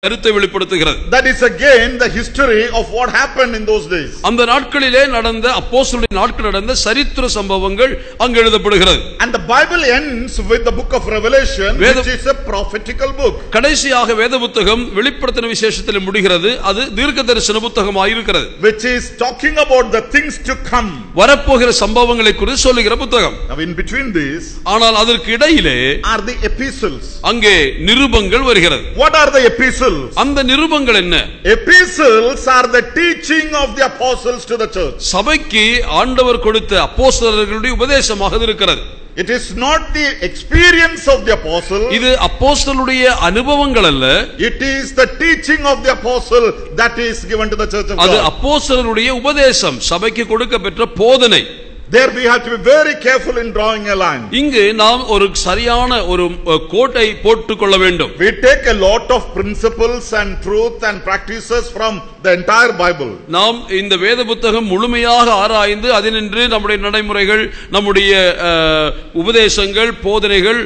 கருத்தை வெளிப்படுத்துகிறது. That is again the history of what happened in those days. அந்த நாட்களிலே நடந்த அப்போஸ்தலருடைய நாட்களில் நடந்த சரித்திர சம்பவங்கள் அங்கு எழுதப்படுகிறது. And the Bible ends with the book of Revelation, which is a prophetical book. கடைசியாக வேத புத்தகம் வெளிப்படுத்தின விசேஷத்தில் முடிகிறது. அது தீர்க்கதரிசன புத்தகமாக இருக்கிறது. Which is talking about the things to come. வரப்போகிற சம்பவங்களை குறித்து சொல்லுகிற புத்தகம். Now in between these, ஆனால் அதற்கு இடையிலே are the epistles. அங்கே நிருபங்கள் வருகிறது. What are the epistles? அந்த நிருபங்கள் என்ன? Epistles are the teaching of the apostles to the church. சபைக்கு ஆண்டவர் கொடுத்த அப்போஸ்தலர்களுடைய உபதேசமாக இருக்கிறது. It is not the experience of the apostle. இது அப்போஸ்தலருடைய அனுபவங்கள் அல்ல. It is the teaching of the apostle that is given to the church of God. அது அப்போஸ்தலருடைய உபதேசம், சபைக்கு கொடுக்கப்பட்ட போதனை. There we have to be very careful in drawing a line. இங்கு நாம் ஒரு சரியான ஒரு கோட்டை போட்டுக் கொள்ள வேண்டும். We take a lot of principles and truth and practices from the entire Bible. நாம் இந்த வேத புத்தகம் முழுமையாக ஆராய்ந்து அதினின்று நம்முடைய நடைமுறைகள், நம்முடைய உபதேசங்கள், போதனைகள்,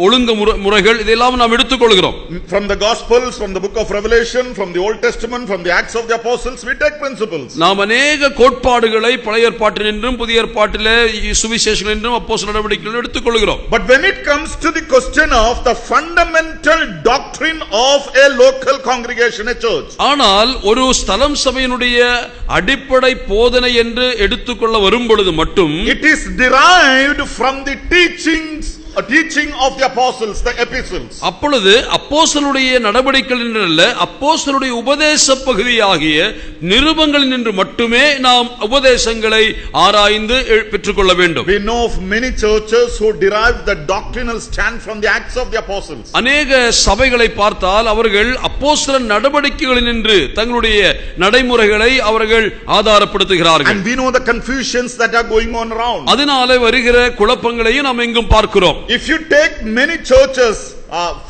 ஒழுங்கு முறைகள் இதெல்லாம் நாம் எடுத்துக்கொள்கிறோம். From the Gospels, from the book of Revelation, from the Old Testament, from the Acts of the Apostles, we take principles. நாம் अनेक கோட்பாடுகளை பழைய ஏற்பாட்டில் என்றும் புதிய ஏற்பாட்டிலே சுவிசேஷங்கள் என்றும் அப்போஸ்தலர் நடவடிக்கைகள் எடுத்துக்கொள்கிறோம். But when it comes to the question of the fundamental doctrine of a local congregation, a church, ஆனால் ஒரு ஸ்தலம் சபையினுடைய அடிப்படை போதனை என்று எடுத்துக்கொள்ள வரும் பொழுது மட்டும் it is derived from the teachings, a teaching of the apostles, the epistles. அப்பொழுது அப்போஸ்தலருடைய நடவடிக்கைகள் என்று அல்ல, அப்போஸ்தலருடைய உபதேச பகுதியாகிய நிருபங்களில் நின்று மட்டுமே நாம் உபதேசங்களை ஆராய்ந்து பெற்றுக்கொள்ள வேண்டும். We know of many churches who derive the doctrinal stand from the Acts of the Apostles. அநேக சபைகளை பார்த்தால் அவர்கள் அப்போஸ்தலர் நடவடிக்கைகளில் நின்று தங்களுடைய நடைமுறைகளை அவர்கள் ஆதாரப்படுத்துகிறார்கள். And we know the confusions that are going on around. அதனாலே வருகிற குழப்பங்களையும் நாம் எங்கும் பார்க்கிறோம். If you take many churches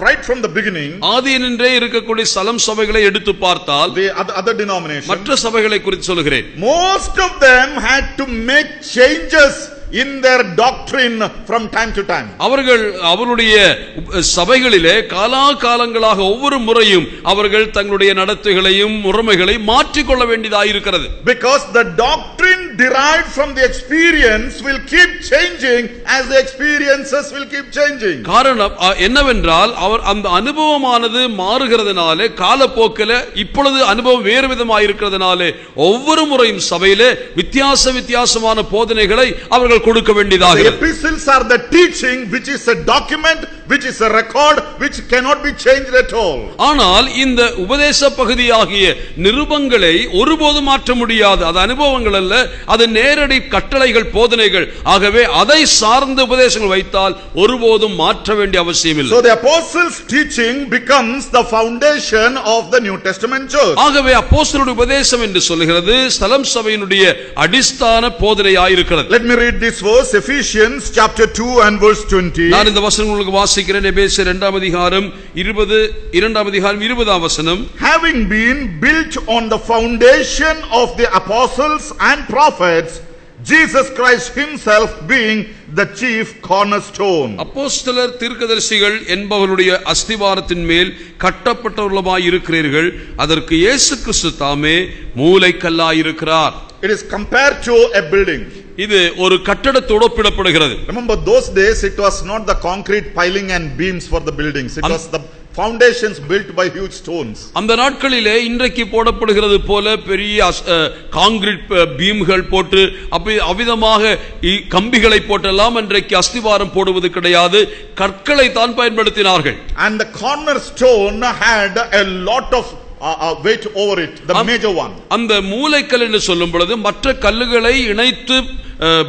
right from the beginning, ஆதியினின்றே இருக்கக்கூடிய ஸ்தலம் சபைகளை எடுத்து பார்த்தால், the other denominations, மற்ற சபைகளை குறித்து சொல்கிறேன், most of them had to make changes in their doctrine from time to time. அவர்கள் அவருடைய சபைகளிலே காலாகாலங்களாக ஒவ்வொரு முறையும் அவர்கள் தங்களுடைய நடத்தைகளையும் முறைமைகளையும் மாற்றிக்கொள்ள வேண்டியதாக இருக்கிறது. Because the doctrine derived from the experience will keep changing as the experiences will keep changing. காரணம் என்னவென்றால் அவர் அந்த அனுபவமானது மாறுகிறதுனாலே, காலப்போக்கில் இப்பொழுது அனுபவம் வேறு விதமாக இருக்கிறதுனாலே ஒவ்வொரு முறையும் சபையிலே வித்தியாசமான போதனைகளை அவர்கள் கொடுக்க வேண்டியதாக. The epistles are the teaching which is a document, which is a record, which cannot be changed at all. ஆனால் இந்த உபதேச பகுதியாகிய நிருபங்களை ஒருபோதும் மாற்ற முடியாது. அது அனுபவங்கள் அல்ல, அது நேரடி கட்டளைகள், போதனைகள். ஆகவே அதை சார்ந்த உபதேசங்கள் வைத்தால் ஒருபோதும் மாற்ற வேண்டிய அவசியம் இல்லை. So the apostles' teaching becomes the foundation of the New Testament church. ஆகவே அப்போஸ்தலருடைய உபதேசம் என்று சொல்கிறது ஸ்தலம் சபையினுடைய அடிஸ்தான போதனையாய் இருக்கிறது. Let me read this verse, Ephesians chapter 2 and verse 20. நான் இந்த வசனம் உங்களுக்கு வாசிக்கிறேன். எபேசியர் 2 அதிகாரம் 20 வசனம். Having been built on the foundation of the apostles and prophets, Jesus Christ himself being the chief cornerstone. அப்போஸ்தலர் தீர்க்கதரிசிகள் என்பவருடைய அஸ்திவாரத்தின் மேல் கட்டப்பட்டவர்களாய் இருக்கிறீர்கள், அதற்கு இயேசு கிறிஸ்து தாமே மூலைக்கல்லாய் இருக்கிறார். It is compared to a building. இது ஒரு கட்டடத்தோடு ஒப்பிடப்படுகிறது. Remember those days it was not the concrete piling and beams for the buildings, it was the foundations built by huge stones. அந்த நாட்களிலே இன்றைக்கு போடப்படுகிறது போல பெரிய கான்கிரீட் பீம்கள் போட்டு அவ்விதமாக கம்பிகளை போட்டெல்லாம் இன்றைக்கு அஸ்திவாரம் போடுவது கிடையாது, கற்களை தான் பயன்படுத்தினார்கள். And the cornerstone had a lot of weight over it, the major one. அந்த மூலைக்கல் என்று சொல்லும் பொழுது மற்ற கல்லுகளை இணைத்து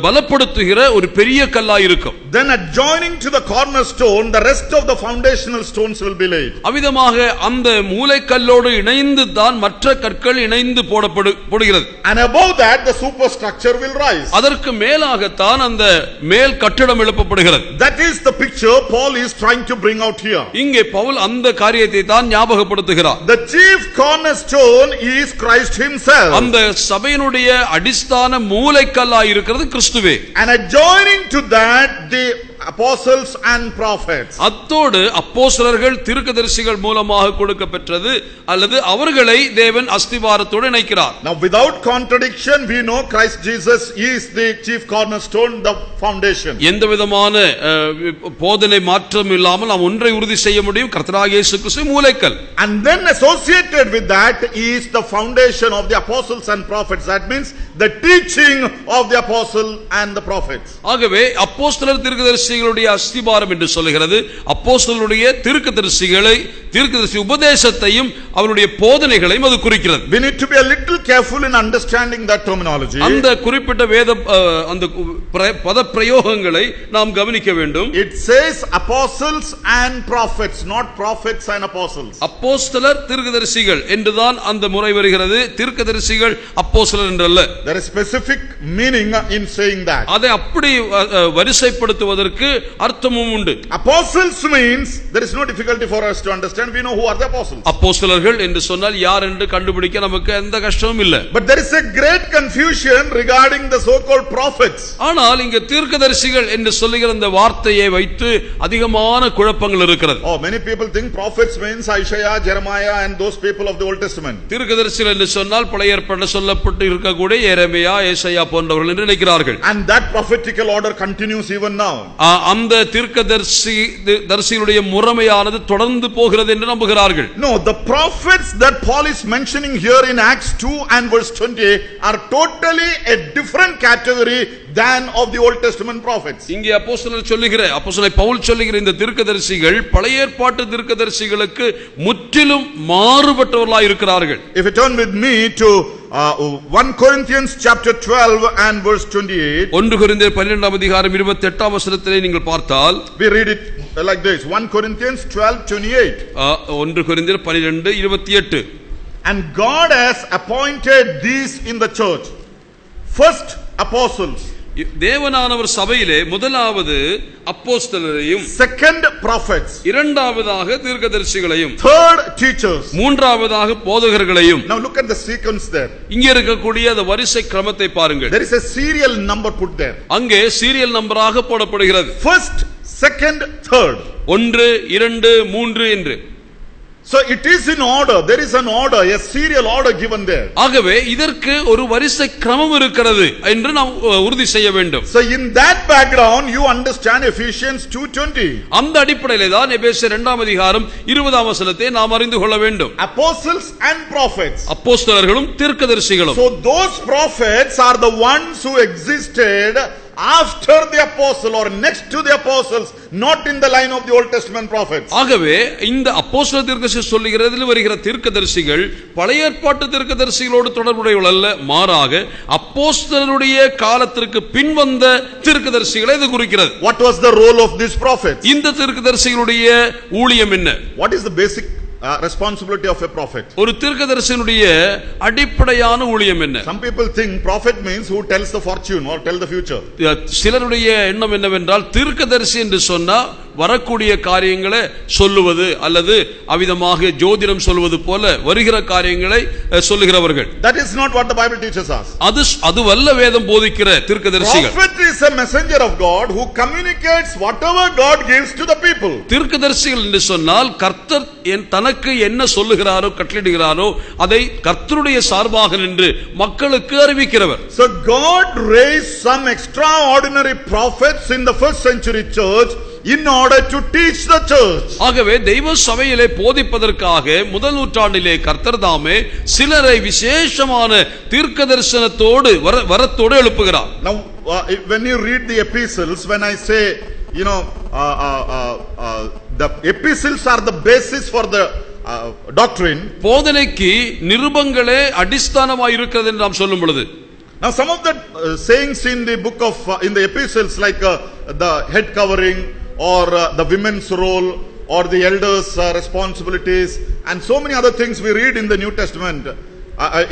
பலப்படுத்துகிற ஒரு பெரிய கல்லாய் இருக்கும். Then adjoining to the cornerstone the rest of the foundational stones will be laid. அவ்விதமாக அந்த மூலைக்கல்லோடு இணைந்து தான் மற்ற கற்கள் இணைந்து போடப்படுகிறது. And above that the superstructure will rise. அதற்கு மேலாக தான் அந்த மேல் கட்டடம் எழுப்பப்படுகிறது. That is the picture Paul is trying to bring out here. இங்கே பவுல் அந்த காரியத்தை தான் ஞாபகப்படுத்துகிறார். The chief cornerstone is Christ himself. அந்த சபையினுடைய அடிஸ்தான மூலைக்கல்லாய் இருக்கிறது கிறிஸ்துவே. And adjoining to that the apostles and prophets. அத்தோடு அப்போஸ்தலர்கள் தீர்க்கதரிசிகள் மூலமாக கொடுக்கப்பெற்றது அல்லது அவர்களை தேவன் அஸ்திவாரத்தோடு இணைக்கிறார். Now without contradiction we know Christ Jesus is the chief cornerstone, the foundation. எந்தவிதமான போதனை மாற்றம் இல்லாமல் நாம் ஒன்றை உறுதி செய்ய முடியும், கர்த்தராகிய இயேசு கிறிஸ்து மூலைக்கல். And then associated with that is the foundation of the apostles and prophets. That means the teaching of the apostle and the prophets. ஆகவே அப்போஸ்தலர் தீர்க்கதரிசிகளுடைய அஸ்திபாரம் என்று சொல்கிறது. அப்போஸ்தலருடைய தீர்க்கதரிசி உபதேசத்தையும் அவருடைய போதனைகளையும் அது குறிக்கிறது. We need to be a little careful in understanding that terminology. அந்த குறிப்பிட்ட வேத அந்த பத பிரயோகங்களை நாம் கவனிக்க வேண்டும். It says apostles and prophets, not prophets and apostles. அப்போஸ்தலர் தீர்க்கதரிசிகள் என்றுதான் அந்த முறை வருகிறது, தீர்க்கதரிசிகள் அப்போஸ்தலர் என்றல்ல. There is specific meaning in saying that. அதை அப்படி வரிசைப்படுத்துவதற்கு அர்த்தமும் உண்டு. Apostles means there is no difficulty for us to understand. We know who are the apostles. அப்போஸ்தலர்கள் என்று சொன்னால் யார் என்று கண்டுபிடிக்க நமக்கு எந்த கஷ்டமும் இல்லை. But there is a great confusion regarding the so called prophets. ஆனால் இங்க தீர்க்கதரிசிகள் என்று சொல்லுகிற இந்த வார்த்தையை வைத்து அதிகமான குழப்பங்கள் இருக்கிறது. Oh, many people think prophets means Isaiah, Jeremiah and those people of the Old Testament. தீர்க்கதரிசிகள் என்று சொன்னால் பழைய ஏற்பாட்டில் சொல்லப்பட்டு இருக்கக்கூடிய எரேமியா, ஏசாயா போன்றவர்கள் என்று நினைக்கிறார்கள். And that prophetical order continues even now. அந்த தீர்க்கதரிசிகளுடைய முறைமையானது தொடர்ந்து போகிறது என்று நம்புகிறார்கள். No, the prophets that Paul is mentioning here in Acts 2 and verse 20 are totally a different category than of the Old Testament prophets. இங்கே அப்போஸ்தலன் பவுல் சொல்லுகிற இந்த தீர்க்கதரிசிகள் பழைய ஏற்பாட்டு தீர்க்கதரிசிகளுக்கு முற்றிலும் மாறுபட்டவர்களாய் இருக்கிறார்கள். If you turn with me to 1 Corinthians chapter 12 and verse 28. 1 கொரிந்தியர் 12ஆம் அதிகாரம் 28ஆம் வசனத்திலே நீங்கள் பார்த்தால் we read it like this. 1 Corinthians 12:28. 1 கொரிந்தியர் 12:28. And God has appointed these in the church. First apostles. தேவனானவர் சபையிலே முதலாவது அப்போஸ்தலரையும், second prophets, இரண்டாவதாக தீர்க்கதரிசிகளையும், third teachers, மூன்றாவதாக போதகர்களையும். Now look at the sequence there. இங்க இருக்கக்கூடிய அந்த வரிசை கிரமத்தை பாருங்கள். There is a serial number put there. அங்கே சீரியல் நம்பராக போடப்படுகிறது. First, second, third. 1 2 3 என்று. So it is in order. There is an order, a serial order given there. ஆகவே இதற்கு ஒரு வரிசை கிரமம் இருக்கிறது என்று நாம் உறுதி செய்ய வேண்டும். So in that background you understand Ephesians 2:20. அந்த அடிப்படையிலே தான் எபேசியர் 2ஆம் அதிகாரம் 20ஆம் வசனத்தை நாம் அறிந்து கொள்ள வேண்டும். Apostles and prophets. அப்போஸ்தலர்களும் தீர்க்கதரிசிகளும். So those prophets are the ones who existed after the apostle or next to the apostles, not in the line of the Old Testament prophets. ஆகவே இந்த அப்போஸ்தல தீர்க்கதரிசி சொல்லுகிறதில் வருகிற தீர்க்கதரிசிகள் பழைய ஏற்பாட்டு தீர்க்கதரிசிகளோடு தொடர்புடையவர்கள் அல்ல, மாறாக அப்போஸ்தலருடைய காலத்திற்கு பின்வந்த தீர்க்கதரிசிகளை இது குறிக்கிறது. What was the role of these prophets? இந்த தீர்க்கதரிசிகளுடைய ஊழியம் என்ன? What is the basic responsibility of a prophet? ஒரு தீர்க்கதரிசியினுடைய அடிப்படையான ஊழியம் என்ன? Some people think prophet means who tells the fortune or tell the future. சிலருடைய எண்ணம் என்னவென்றால் தீர்க்கதரிசி என்று சொன்னா வரக்கூடிய காரியங்களை சொல்லுவது அல்லது அவிதமாக ஜோதிடம் சொல்வது போல வருகிற காரியங்களை சொல்லுகிறவர்கள். That is not what the Bible teaches us. அதுவல்ல வேதம் போதிக்கிற தீர்க்கதரிசிகள். Prophet is a messenger of God who communicates whatever God gives to the people. தீர்க்கதரிசிகள் என்று சொன்னால் கர்த்தர் தனக்கு என்ன சொல்லுகிறாரோ கட்டளையிடுகிறாரோ அதை கர்த்தருடைய சார்பாக நின்று மக்களுக்கு அறிவிக்கிறவர். So God raised some extraordinary prophets in the first century church in order to teach the church. ஆகவே தெய்வ சபையிலே போதிப்பதற்காக முதல் நூற்றாண்டிலே கர்த்தர் தாமே சிலரை விசேஷமான தீர்க்கதரிசனத்தோடு வரத்தோடு எழுப்புகிறார். Now when you read the epistles, when I say the epistles are the basis for the doctrine. போதனைக்கு நிருபங்களே அடிஸ்தானமாய் இருக்கிறது என்று நாம் சொல்லும் பொழுது, now some of the sayings in the book of in the epistles like the head covering or the women's role or the elders responsibilities and so many other things we read in the New Testament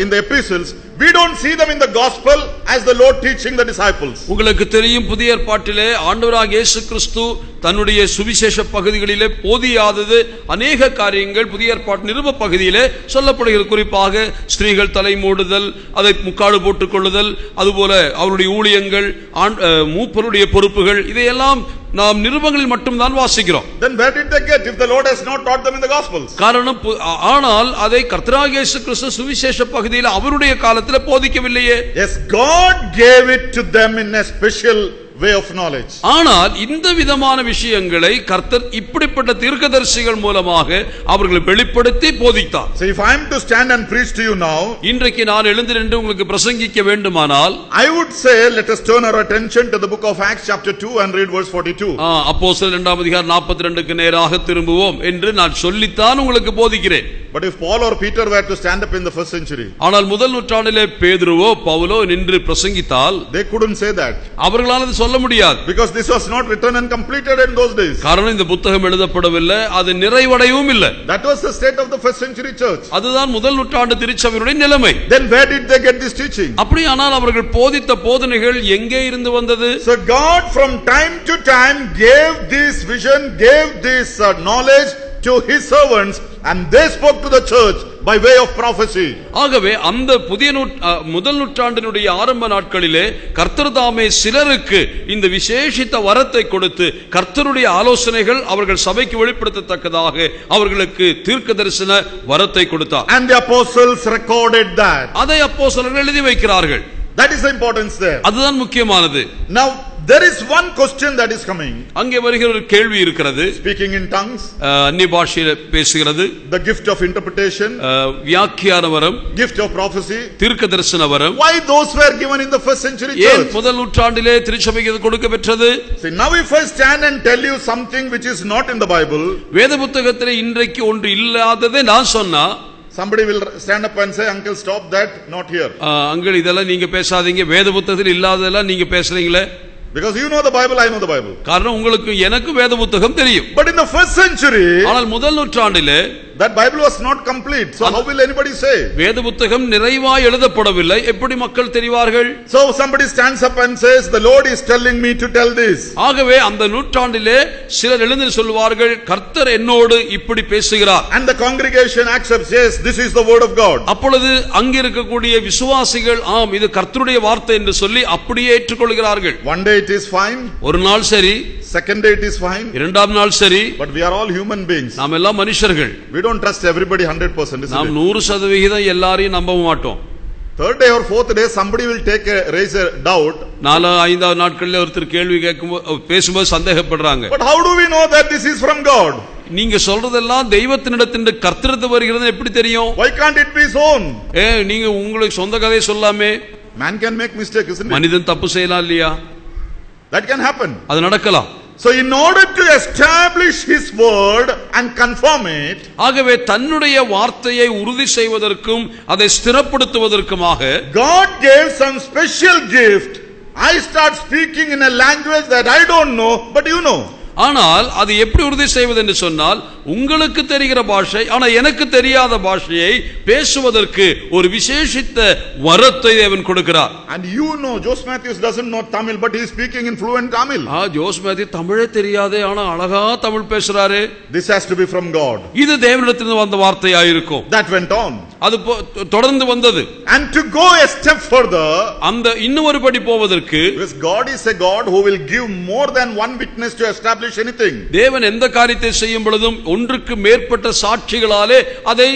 in the epistles, we don't see them in the gospel as the Lord teaching the disciples. உங்களுக்கு தெரியும் புதிய ஏற்பாட்டிலே ஆண்டவராகிய இயேசு கிறிஸ்து தன்னுடைய சுவிசேஷ பகுதிகளிலே போதியாதது அநேக காரியங்கள் புதிய ஏற்பாட்டு நிருப பகுதியிலே சொல்லப்படுகிறது. குறிப்பாக ஸ்திரீகள் தலை மூடுதல், அதை முக்காடு போட்டுக் கொள்ளுதல், அதுபோல அவருடைய ஊழியங்கள், மூப்பருடைய பொறுப்புகள், இதையெல்லாம் நாம் நிருபங்களில் மட்டும்தான் வாசிக்கிறோம். Then where did they get if the Lord has not taught them in the Gospels? காரணம், ஆனால் அதை கர்த்தராகிய இயேசு கிறிஸ்து சுவிசேஷ பகுதியில் அவருடைய காலத்தில் போதிக்கவில்லையே. Yes, God gave it to them in a special way of knowledge. ஆனால் இந்த விதமான விஷயங்களை கர்த்தர் இப்படிப்பட்ட தீர்க்கதரிசிகள் மூலமாக அவர்களை வெளிப்படுத்தி போதித்தார். So if I am to stand and preach to you now, இன்றைக்கு நான் எழுந்து நின்று உங்களுக்கு பிரசங்கிக்க வேண்டுமானால், I would say let us turn our attention to the book of Acts chapter 2 and read verse 42. அப்போஸ்தலர் 2 அதிகாரம் 42க்கு நேராக திரும்புவோம் என்று நான் சொல்லித்தான் உங்களுக்கு போதிக்கிறேன். But if Paul or Peter were to stand up in the first century, ஆனால் முதல் நூற்றாண்டிலே பேதுருவோ பவுலோ நின்று பிரசங்கித்தால் they couldn't say that. அவர்களால் சொல்ல முடியாது. Because this was not written and completed in those days. காரணம், இந்த புத்தகம் எழுதப்படவில்லை, அது நிறைவடையவும் இல்லை. That was the state of the first century church. அதுதான் முதல் நூற்றாண்டு திருச்சபையுடைய நிலைமை. Then where did they get this teaching? அப்படியானால் அவர்கள் போதித்த போதனைகள் எங்கே இருந்து வந்தது? So God from time to time gave this vision, gave this knowledge to his servants, and they spoke to the church by way of prophecy. ஆகவே அந்த முதல் நூற்றாண்டினுடைய ஆரம்ப நாட்களிலே கர்த்தர் தாமே சிலருக்கு இந்த விசேஷித்த வரத்தை கொடுத்து கர்த்தருடைய ஆலோசனைகள் அவர்கள் சபைக்கு வெளிப்படுத்தத்தக்கதாக அவர்களுக்கு தீர்க்கதரிசன வரத்தை கொடுத்தார். And the apostles recorded that. அதை அப்போஸ்தலர்கள் எழுதி வைக்கிறார்கள். That is the importance there. அதுதான் முக்கியமானது. Now there is one question that is coming. அங்கே வருகிற ஒரு கேள்வி இருக்கிறது. Speaking in tongues, அந்நிய பாஷையில் பேசுகிறது, the gift of interpretation, வியாக்கியான வரம், gift of prophecy, தீர்க்கதரிசன வரம். why those were given in the first century church? ஏன் முதல் நூற்றாண்டிலே திருச்சபைக்கு கொடுக்க பெற்றது? See, now if I stand and tell you something which is not in the Bible, வேத புத்தகத்திலே இன்றைக்கு ஒன்று இல்லாததை நான் சொன்னா, somebody will stand up and say, uncle, stop that, not here. Uncle, இதெல்லாம் நீங்க பேசாதீங்க, வேத புத்தகத்தில் இல்லாததெல்லாம் நீங்க பேசுறீங்களே. Because you know the Bible, I know the Bible. காரணம், உங்களுக்கு எனக்கு வேத புத்தகம் தெரியும். But in the first century, ஆனால் முதல் நூற்றாண்டிலே that Bible was not complete. So how will anybody say? வேத புத்தகம் நிறைவாய் எழுதப்படவில்லை, எப்படி மக்கள் தெரிவார்கள்? So somebody stands up and says, the Lord is telling me to tell this. ஆகவே அந்த நூற்றாண்டிலே சிலர் எழுந்து சொல்வார்கள், கர்த்தர் என்னோடு இப்படி பேசுகிறார். And the congregation accepts, yes, this is the word of God. அப்பொழுது அங்கே இருக்கக்கூடிய விசுவாசிகள், ஆம், இது கர்த்தருடைய வார்த்தை என்று சொல்லி அப்படியே ஏற்றுக்கொள்கிறார்கள். One day it is fine, ஒரு நாள் சரி, second day it is fine, இரண்டாம் நாள் சரி. but we are all human beings. நாம் எல்லாம் மனுஷர்கள். We don't trust everybody 100%. நாம் 100% எல்லாரையும் நம்ப மாட்டோம். Third day or fourth day somebody will raise a doubt. 4-5 நாட்களில் ஒருத்தர் கேள்வி கேட்கும்போது பேசும்போது சந்தேகப்படுறாங்க. But how do we know that this is from God? நீங்க சொல்றதெல்லாம் தெய்வத்தினிடத்திலிருந்து கர்த்தரிடமிருந்து வருகிறது எப்படி தெரியும்? Why can't it be his own? நீங்க உங்களுக்கு சொந்த கதையை சொல்லாமே. Man can make mistake, isn't it? மனிதன் தப்பு செய்யலாம் இல்லையா? That can happen. அது நடக்கலாம். So in order to establish his word and confirm it, ஆகவே தன்னுடைய வார்த்தையை உறுதி செய்வதற்கும் அதை ஸ்திரப்படுத்துவதற்குமாக God gave some special gift. I start speaking in a language that I don't know, but you know. ஆனால் அது எப்படி உறுதி செய்வது என்று சொன்னால், உங்களுக்கு தெரிகிற பாஷை ஆனா எனக்கு தெரியாத பாஷையை பேசுவதற்கு ஒரு விசேஷித்த வரத்தை தேவன் கொடுக்கிறார். And you know, Jose Matthews doesn't know Tamil, but he is speaking in fluent Tamil. Jose Mathew தமிழே தெரியாதே, ஆனா அழகா தமிழ் பேசுறாரு. This has to be from God. இது தேவனிடத்திலிருந்து வந்த வார்த்தையாயிருக்கும். That went on. அது தொடர்ந்து வந்தது. And to go a step further, அந்த இன்னொரு படி போவதற்கு, because God is a God who will give more than one witness to establish anything. தேவன் எந்த காரியத்தை செய்யும் பொழுதும் ஒன்றுக்கு மேற்பட்ட சாட்சிகளாலே அதை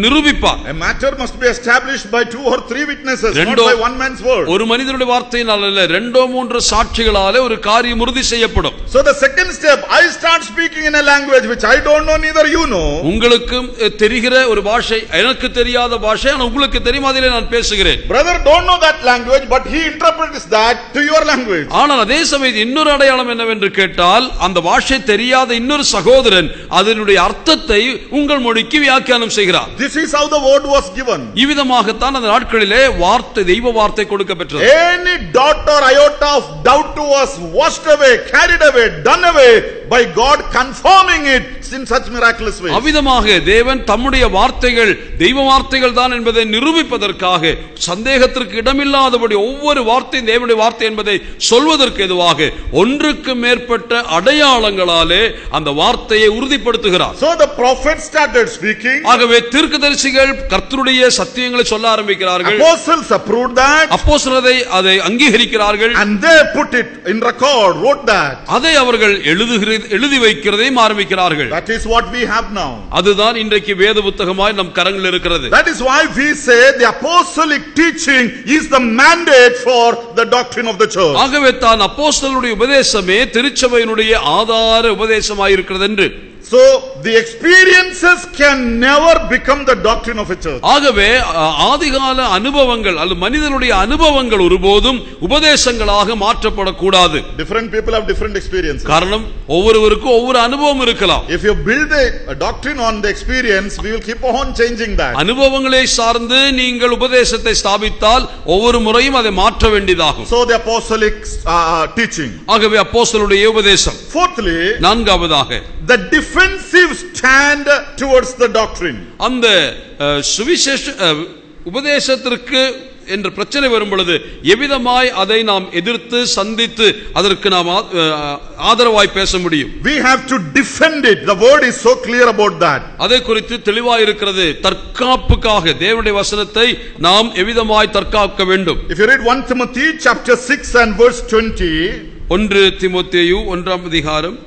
நிரூபிப்பார். A matter must be established by 2 or 3 witnesses, not by one man's word. ஒரு மனிதனுடைய வார்த்தையினால் அல்ல, 2-3 சாட்சிகளாலே ஒரு காரியம் உறுதி செய்யப்படும். So the second step, I start speaking in a language which I don't know, neither you know. உங்களுக்கு தெரிகிற ஒரு பாஷை, எனக்கு தெரியாத பாஷை, ஆனா உங்களுக்கு தெரியும், அதிலே நான் பேசுகிறேன். Brother don't know that language, but he interprets that to your language. ஆனால் அதே சமயம் இன்னொரு அடையாளம் என்னவென்று கேட்டால், அந்த பாஷை தெரியாத இன்னொரு சகோதரன் அதனுடைய அர்த்தத்தை உங்கள் மொழிக்கு வியாக்கியானம் செய்கிறார். This is how the word was given. இவ்விதமாகத்தான் அந்த நாட்களிலே வார்த்தை, தெய்வ வார்த்தை கொடுக்கப்பெற்றது. Any dot or iota of doubt was washed away, carried away, done away by God confirming it, contradicts in such miraculous ways. அவிதமாக தேவன் தம்முடைய வார்த்தைகள் தெய்வ வார்த்தைகள் தான் என்பதை நிரூபிப்பதற்காக சந்தேகத்திற்கு இடமில்லாதபடி ஒவ்வொரு வார்த்தையும் தேவனுடைய வார்த்தை என்பதை சொல்வதற்கு எதுவாக ஒன்றுக்கு மேற்பட்ட அடையாளங்களாலே அந்த வார்த்தையை உறுதிப்படுத்துகிறார். So the prophet started speaking. ஆகவே தீர்க்கதரிசிகள் கர்த்தருடைய சத்தியங்களை சொல்ல ஆரம்பிக்கிறார்கள். Apostles approved that. அப்போஸ்தலர்கள் அதை அங்கீகரிக்கிறார்கள். And they put it in record, wrote that. அதை அவர்கள் எழுதி வைக்கிறதையும் ஆரம்பிக்கிறார்கள். That is what we have now. அதுதான் இன்றைக்கு வேத புத்தகமாய் நம் கரங்களில் இருக்கிறது. That is why we say the apostolic teaching is the mandate for the doctrine of the church. ஆகவே தான் அப்போஸ்தலருடைய உபதேசமே திருச்சபையினுடைய ஆதார உபதேசமாய் இருக்கிறது என்று. So the experiences can never become the doctrine of a church. ஆகவே ஆதிகால அனுபவங்கள் அல்லது மனிதனுடைய அனுபவங்கள் ஒருபோதும் உபதேசங்களாக மாற்றப்படக்கூடாது. Different people have different experiences. காரணம் ஒவ்வொருவருக்கும் ஒவ்வொரு அனுபவம் இருக்கலாம். If you build a doctrine on the experience, we will keep on changing that. அனுபவங்களை சார்ந்து நீங்கள் உபதேசத்தை ஸ்தாபித்தால் ஒவ்வொரு முறையும் அதை மாற்ற வேண்டியதாகும். So the apostolic teaching. ஆகவே அப்போஸ்தலருடைய உபதேசம். Fourthly, நான்காவதாக the defensive stand towards the doctrine. அந்த சுவிசேஷ உபதேசத்திற்கு என்ற பிரச்சனை வரும் பொழுது எவ்விதமாய் அதை நாம் எதிர்த்து சந்தித்து அதற்கு நாம் ஆதரவாய் பேச முடியும். We have to defend it. The word is so clear about that. அதை குறித்து தெளிவாய் இருக்கிறது. தற்காப்புக்காக தேவனுடைய வசனத்தை நாம் எவ்விதமாய் தற்காக்க வேண்டும். If you read 1 Timothy chapter 6 and verse 20, 1 தீமோத்தேயு 1ஆம் அதிகாரம்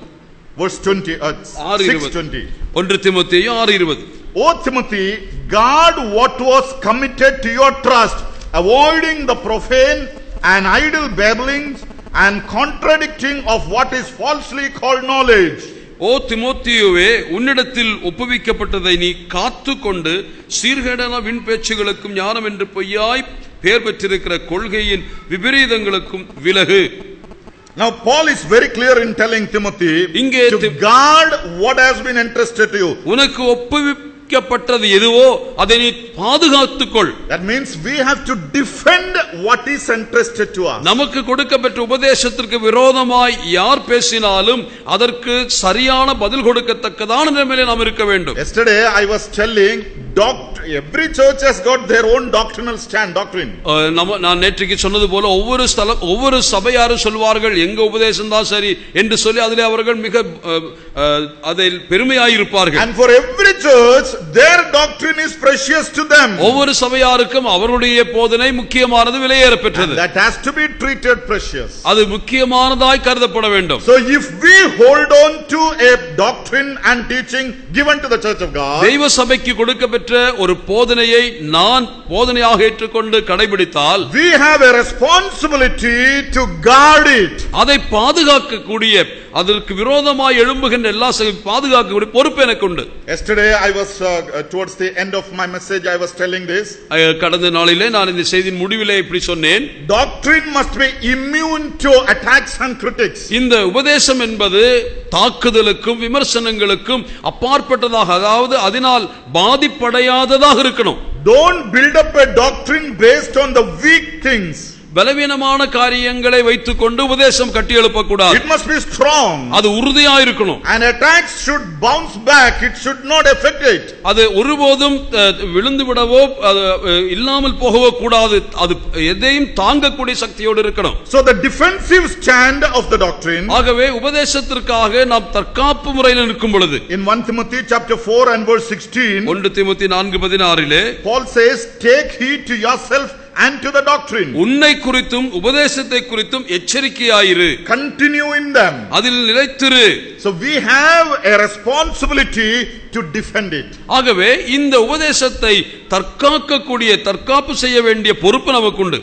verse 20, 6:20. 1 தீமோத்தேயு 6:20. O Timothy, guard what was committed to your trust, avoiding the profane and idle babblings and contradicting of what is falsely called knowledge. ஓ தீமோத்தேயுவே, உன்னிடத்தில் ஒப்புவிக்கப்பட்டதை நீ காத்துக்கொண்டு சீர்கேடான விண்பேச்சுகளுக்கும் ஞானம் என்று பொய்யாய் பெயர் பெற்றிருக்கிற கொள்கையின் விபரீதங்களுக்கும் விலகு. Now Paul is very clear in telling Timothy to guard what has been entrusted to you. உனக்கு ஒப்புவிக்கப்பட்டது எதுவோ அதை நீ பாதுகாத்துக்கொள். That means we have to defend what is entrusted to us. நமக்கு கொடுக்கப்பட்ட உபதேசத்திற்கு விரோதமாய் யார் பேசினாலும் அதற்கு சரியான பதில் கொடுக்கத்தக்கதான நிலைமையிலே நாம் இருக்க வேண்டும். Yesterday I was telling every church has got their own doctrinal stand, doctrine. நான் நேற்றுக்கு சொன்னது போல ஒவ்வொரு சபையாரும் சொல்வார்கள் எங்க உபதேசம் தான் சரி என்று சொல்லி அதிலே அவர்கள் மிக அதில் பெருமையாய் இருப்பார்கள். And for every church their doctrine is precious to them. ஒவ்வொரு சபையாருக்கும் அவருடைய போதனை முக்கியமானது, விலையேற பெற்றது. That has to be treated precious. அது முக்கியமானதாய் கருதப்பட வேண்டும். So if we hold on to a doctrine and teaching given to the church of God, தெய்வ சபைக்கு கொடுக்கப்பட்ட ஒரு போதனையை நான் போதனையாக ஏற்றுக்கொண்டு கடைபிடித்தால் we have a responsibility to guard it. அதை பாதுகாக்க கூடிய அதற்கு விரோதமாய் எழும்புகின்ற எல்லா பாதுகாக்க கூடிய பொறுப்பு எனக்கு உண்டு. Yesterday I was towards the end of my message I was telling this. கடந்த நாளிலே நான் இந்த செய்தியின் முடிவிலே இப்படி சொன்னேன். Doctrine must be immune to attacks and critics. இந்த உபதேசம் என்பது தாக்குதலுக்கும் விமர்சனங்களுக்கும் அப்பாற்பட்டதாக, அதாவது அதனால் பாதிப்படையாததாக இருக்கணும். Don't build up a doctrine based on the weak things. பலவீனமான காரியங்களை வைத்துக் கொண்டு உபதேசம் கட்டி எழுப்பக்கூடாது. It must be strong. அது உறுதியா இருக்கணும். And attacks should bounce back. It should not affect it. அது ஒருபோதும் விழுந்து விடவோ இல்லாமல் போகவோ கூடாது. அது எதையும் தாங்கக்கூடிய சக்தியோடு இருக்கணும். So the defensive stand of the doctrine. ஆகவே உபதேசத்திற்காக நாம் தற்காப்பு முறையில் இருக்கும் பொழுது in 1 Timothy chapter 4 and verse 16, 1 தீமோத்தேயு 4:16 Paul says, take heed to yourself and to the doctrine. உன்னை குறித்தும் உபதேசத்தை குறித்தும் எச்சரிக்கையாயிரு. Continue in them. அதில் நிலைத்திரு. So we have a responsibility to defend it. ஆகவே இந்த உபதேசத்தை தற்காப்பு செய்ய வேண்டிய பொறுப்பு நமக்கு உண்டு.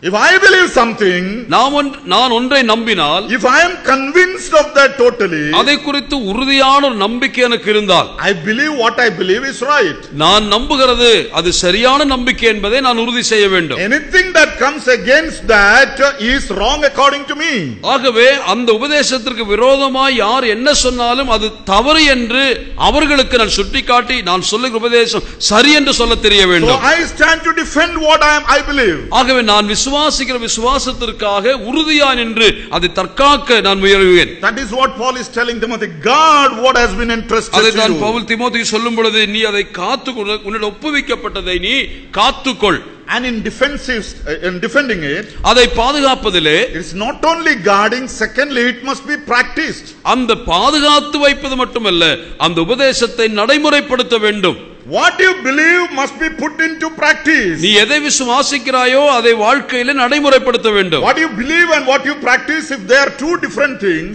If I believe something, நான் ஒன்றை நம்பினால், if I am convinced of that totally, அதை குறித்து உறுதியான ஒரு நம்பிக்கை எனக்கு இருந்தால், I believe what I believe is right. நான் நம்புகிறது அது சரியான நம்பிக்கை என்பதை நான் உறுதி செய்ய வேண்டும். Anything that comes against that is wrong according to me. ஆகவே அந்த உபதேசத்திற்கு விரோதமாய் யார் என்ன சொன்னாலும் அது தவறு என்று அவர்களுக்கு நான் சுட்டிக்காட்டி நான் சொல்லுகிற உபதேசம் சரி என்று சொல்ல தெரிய வேண்டும். So I stand to defend what I believe. ஆகவே நான் விசுவாசிக்கிற விசுவாசத்திற்காக உறுதியா நின்று அதை தற்காக்க நான் முயலுவேன். That is what Paul is telling Timothy. Guard what has been entrusted to you. அதைத்தான் பவுல் தீமோத்தேயுவுக்கு சொல்லும் பொழுது, நீ அதை காத்துக்கொள், உன்னிடம் ஒப்புவிக்கப்பட்டதை நீ காத்துக்கொள். And in defending it, அதை பாதுகாப்பதிலே, it is not only guarding, secondly it must be practiced. அந்த பாதுகாத்து வைப்பது மட்டுமல்ல, அந்த உபதேசத்தை நடைமுறைப்படுத்த வேண்டும். What you believe must be put into practice. நீ எதை விசுவாசிக்கிறாயோ அதை வாழ்க்கையில நடைமுறைப்படுத்த வேண்டும். What you believe and what you practice, if they are two different things,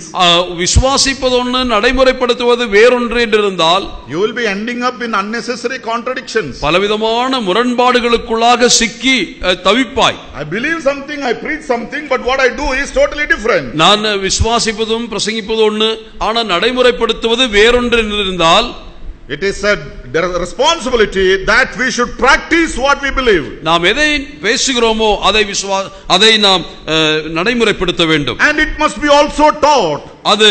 விசுவாசிப்பது ஒன்று, நடைமுறைப்படுத்துவது வேறொன்று என்று இருந்தால், you will be ending up in unnecessary contradictions. பலவிதமான முரண்பாடுகளுக்குள்ளாக சிக்கி தவிப்பாய். I believe something, I preach something, but what I do is totally different. நான் விசுவாசிப்பதும் பிரசங்கிப்பதும் ஒன்று, ஆனால் நடைமுறைப்படுத்துவது வேறொன்று என்று இருந்தால், it is said there is a responsibility that we should practice what we believe. நாம் எதை பேசுகிறோமோ அதை நாம் நடைமுறைப்படுத்த வேண்டும். And it must be also taught. அது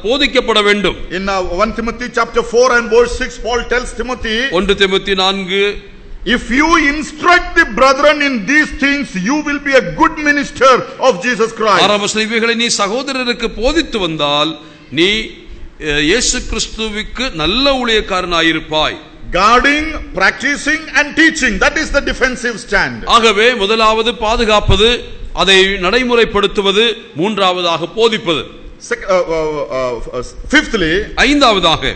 போதிக்கப்பட வேண்டும். In 1 Timothy chapter 4 and verse 6, Paul tells Timothy, 1 Timothy 4, if you instruct the brethren in these things, you will be a good minister of Jesus Christ. இவைகளை நீ சகோதரருக்கு போதித்து வந்தால் நீ இயேசு கிறிஸ்துவுக்கு நல்ல ஊழியக்காரனாயிருப்பாய். Guarding, practicing and teaching, that is the defensive stand. ஆகவே முதலாவது பாதுகாப்பது, அதை நடைமுறைப்படுத்துவது, மூன்றாவதாக போதிப்பது, fifthly, ஐந்தாவதாக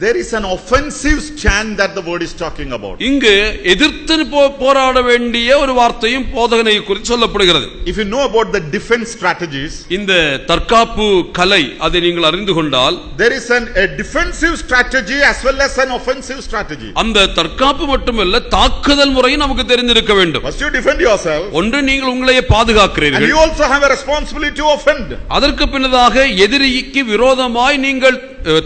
there is an offensive stand that the word is talking about. இங்கு எதிர்த்து போராட வேண்டிய ஒரு வார்த்தையும் போதகனை குறித்து சொல்லப்படுகிறது. If you know about the defense strategies, இந்த தற்காப்பு கலை அதை நீங்கள் அறிந்து கொண்டால், there is a defensive strategy as well as an offensive strategy. அந்த தற்காப்பு மட்டுமல்ல, தாக்குதல் முறையும் நமக்கு தெரிந்திருக்க வேண்டும். First you defend yourself. ஒன்று, நீங்கள் உங்களையே பாதுகாக்கிறீர்கள். And you also have a responsibility to offend. அதற்கு பின்னதாக எதிரிக்கு விரோதமாய் நீங்கள்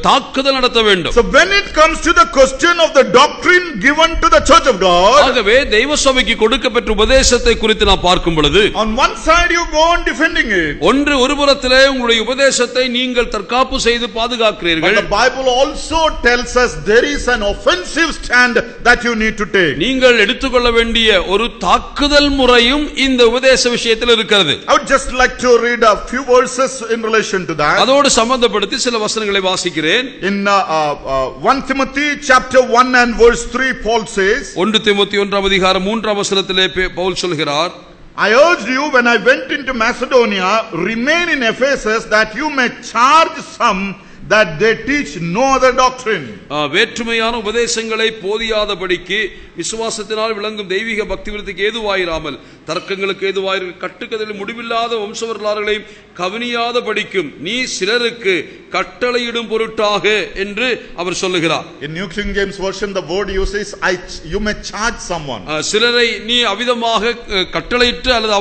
தாக்குதல் நடத்த வேண்டும். So when it comes to the question of the doctrine given to the church of God, ஆகவே தெய்வ சபைக்கு கொடுக்கப்பட்ட உபதேசத்தை குறித்து நாம் பார்க்கும் பொழுது, on one side you go on defending it. ஒன்று, ஒரு புறத்திலே உங்களுடைய உபதேசத்தை நீங்கள் தற்காப்பு செய்து பாதுகாக்கிறீர்கள். But the Bible also tells us there is an offensive stand that you need to take. நீங்கள் எடுத்துக்கொள்ள வேண்டிய ஒரு தாக்குதல் முறையும் இந்த உபதேச விஷயத்தில் இருக்கிறது. I would just like to read a few verses in relation to that. அதோடு சம்பந்தப்படுத்தி சில வசனங்களை வாசிக்கிறேன். In 1 Timothy chapter 1 and verse 3, Paul says, 1 Timothy 1 அதிகாரம் 3 வசனத்திலே பவுல் சொல்கிறார், I urged you when I went into Macedonia, remain in Ephesus, that you may charge some that they teach no other doctrine. வேற்றுமையான உபதேசங்களை போதியாதபடிக்கு விசுவாசத்தினால் விளங்கும் தெய்வீக பக்தி விருத்திக்கு ஏதுவாயிராமல் தர்க்கங்களுக்கு ஏதுவாயிரு கட்டுக்கதையில் முடிவில்லாத வம்ச வரலாறுகளையும் கவனியாத படிக்கும் நீ சிலருக்கு கட்டளையிடும் பொருட்டாக என்று அவர் சொல்லுகிறார். In New King James version the word uses you may charge someone. சிலரை நீ அவிதமாக கட்டளையிட்டு அல்லது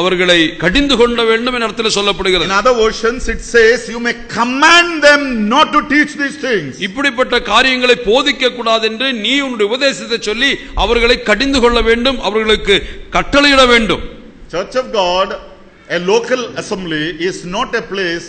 அவர்களை கடிந்து கொள்ள வேண்டும் என்ற அர்த்தத்தில் சொல்லப்படுகிறது. In other versions it says you may command them not to teach these things. இப்படிப்பட்ட காரியங்களை போதிக்க கூடாது என்று நீ உன்னுடைய உபதேசத்தை சொல்லி அவர்களை கடிந்து கொள்ள வேண்டும், அவர்களுக்கு கட்டளையிட வேண்டும். Church of God, a local assembly is not a place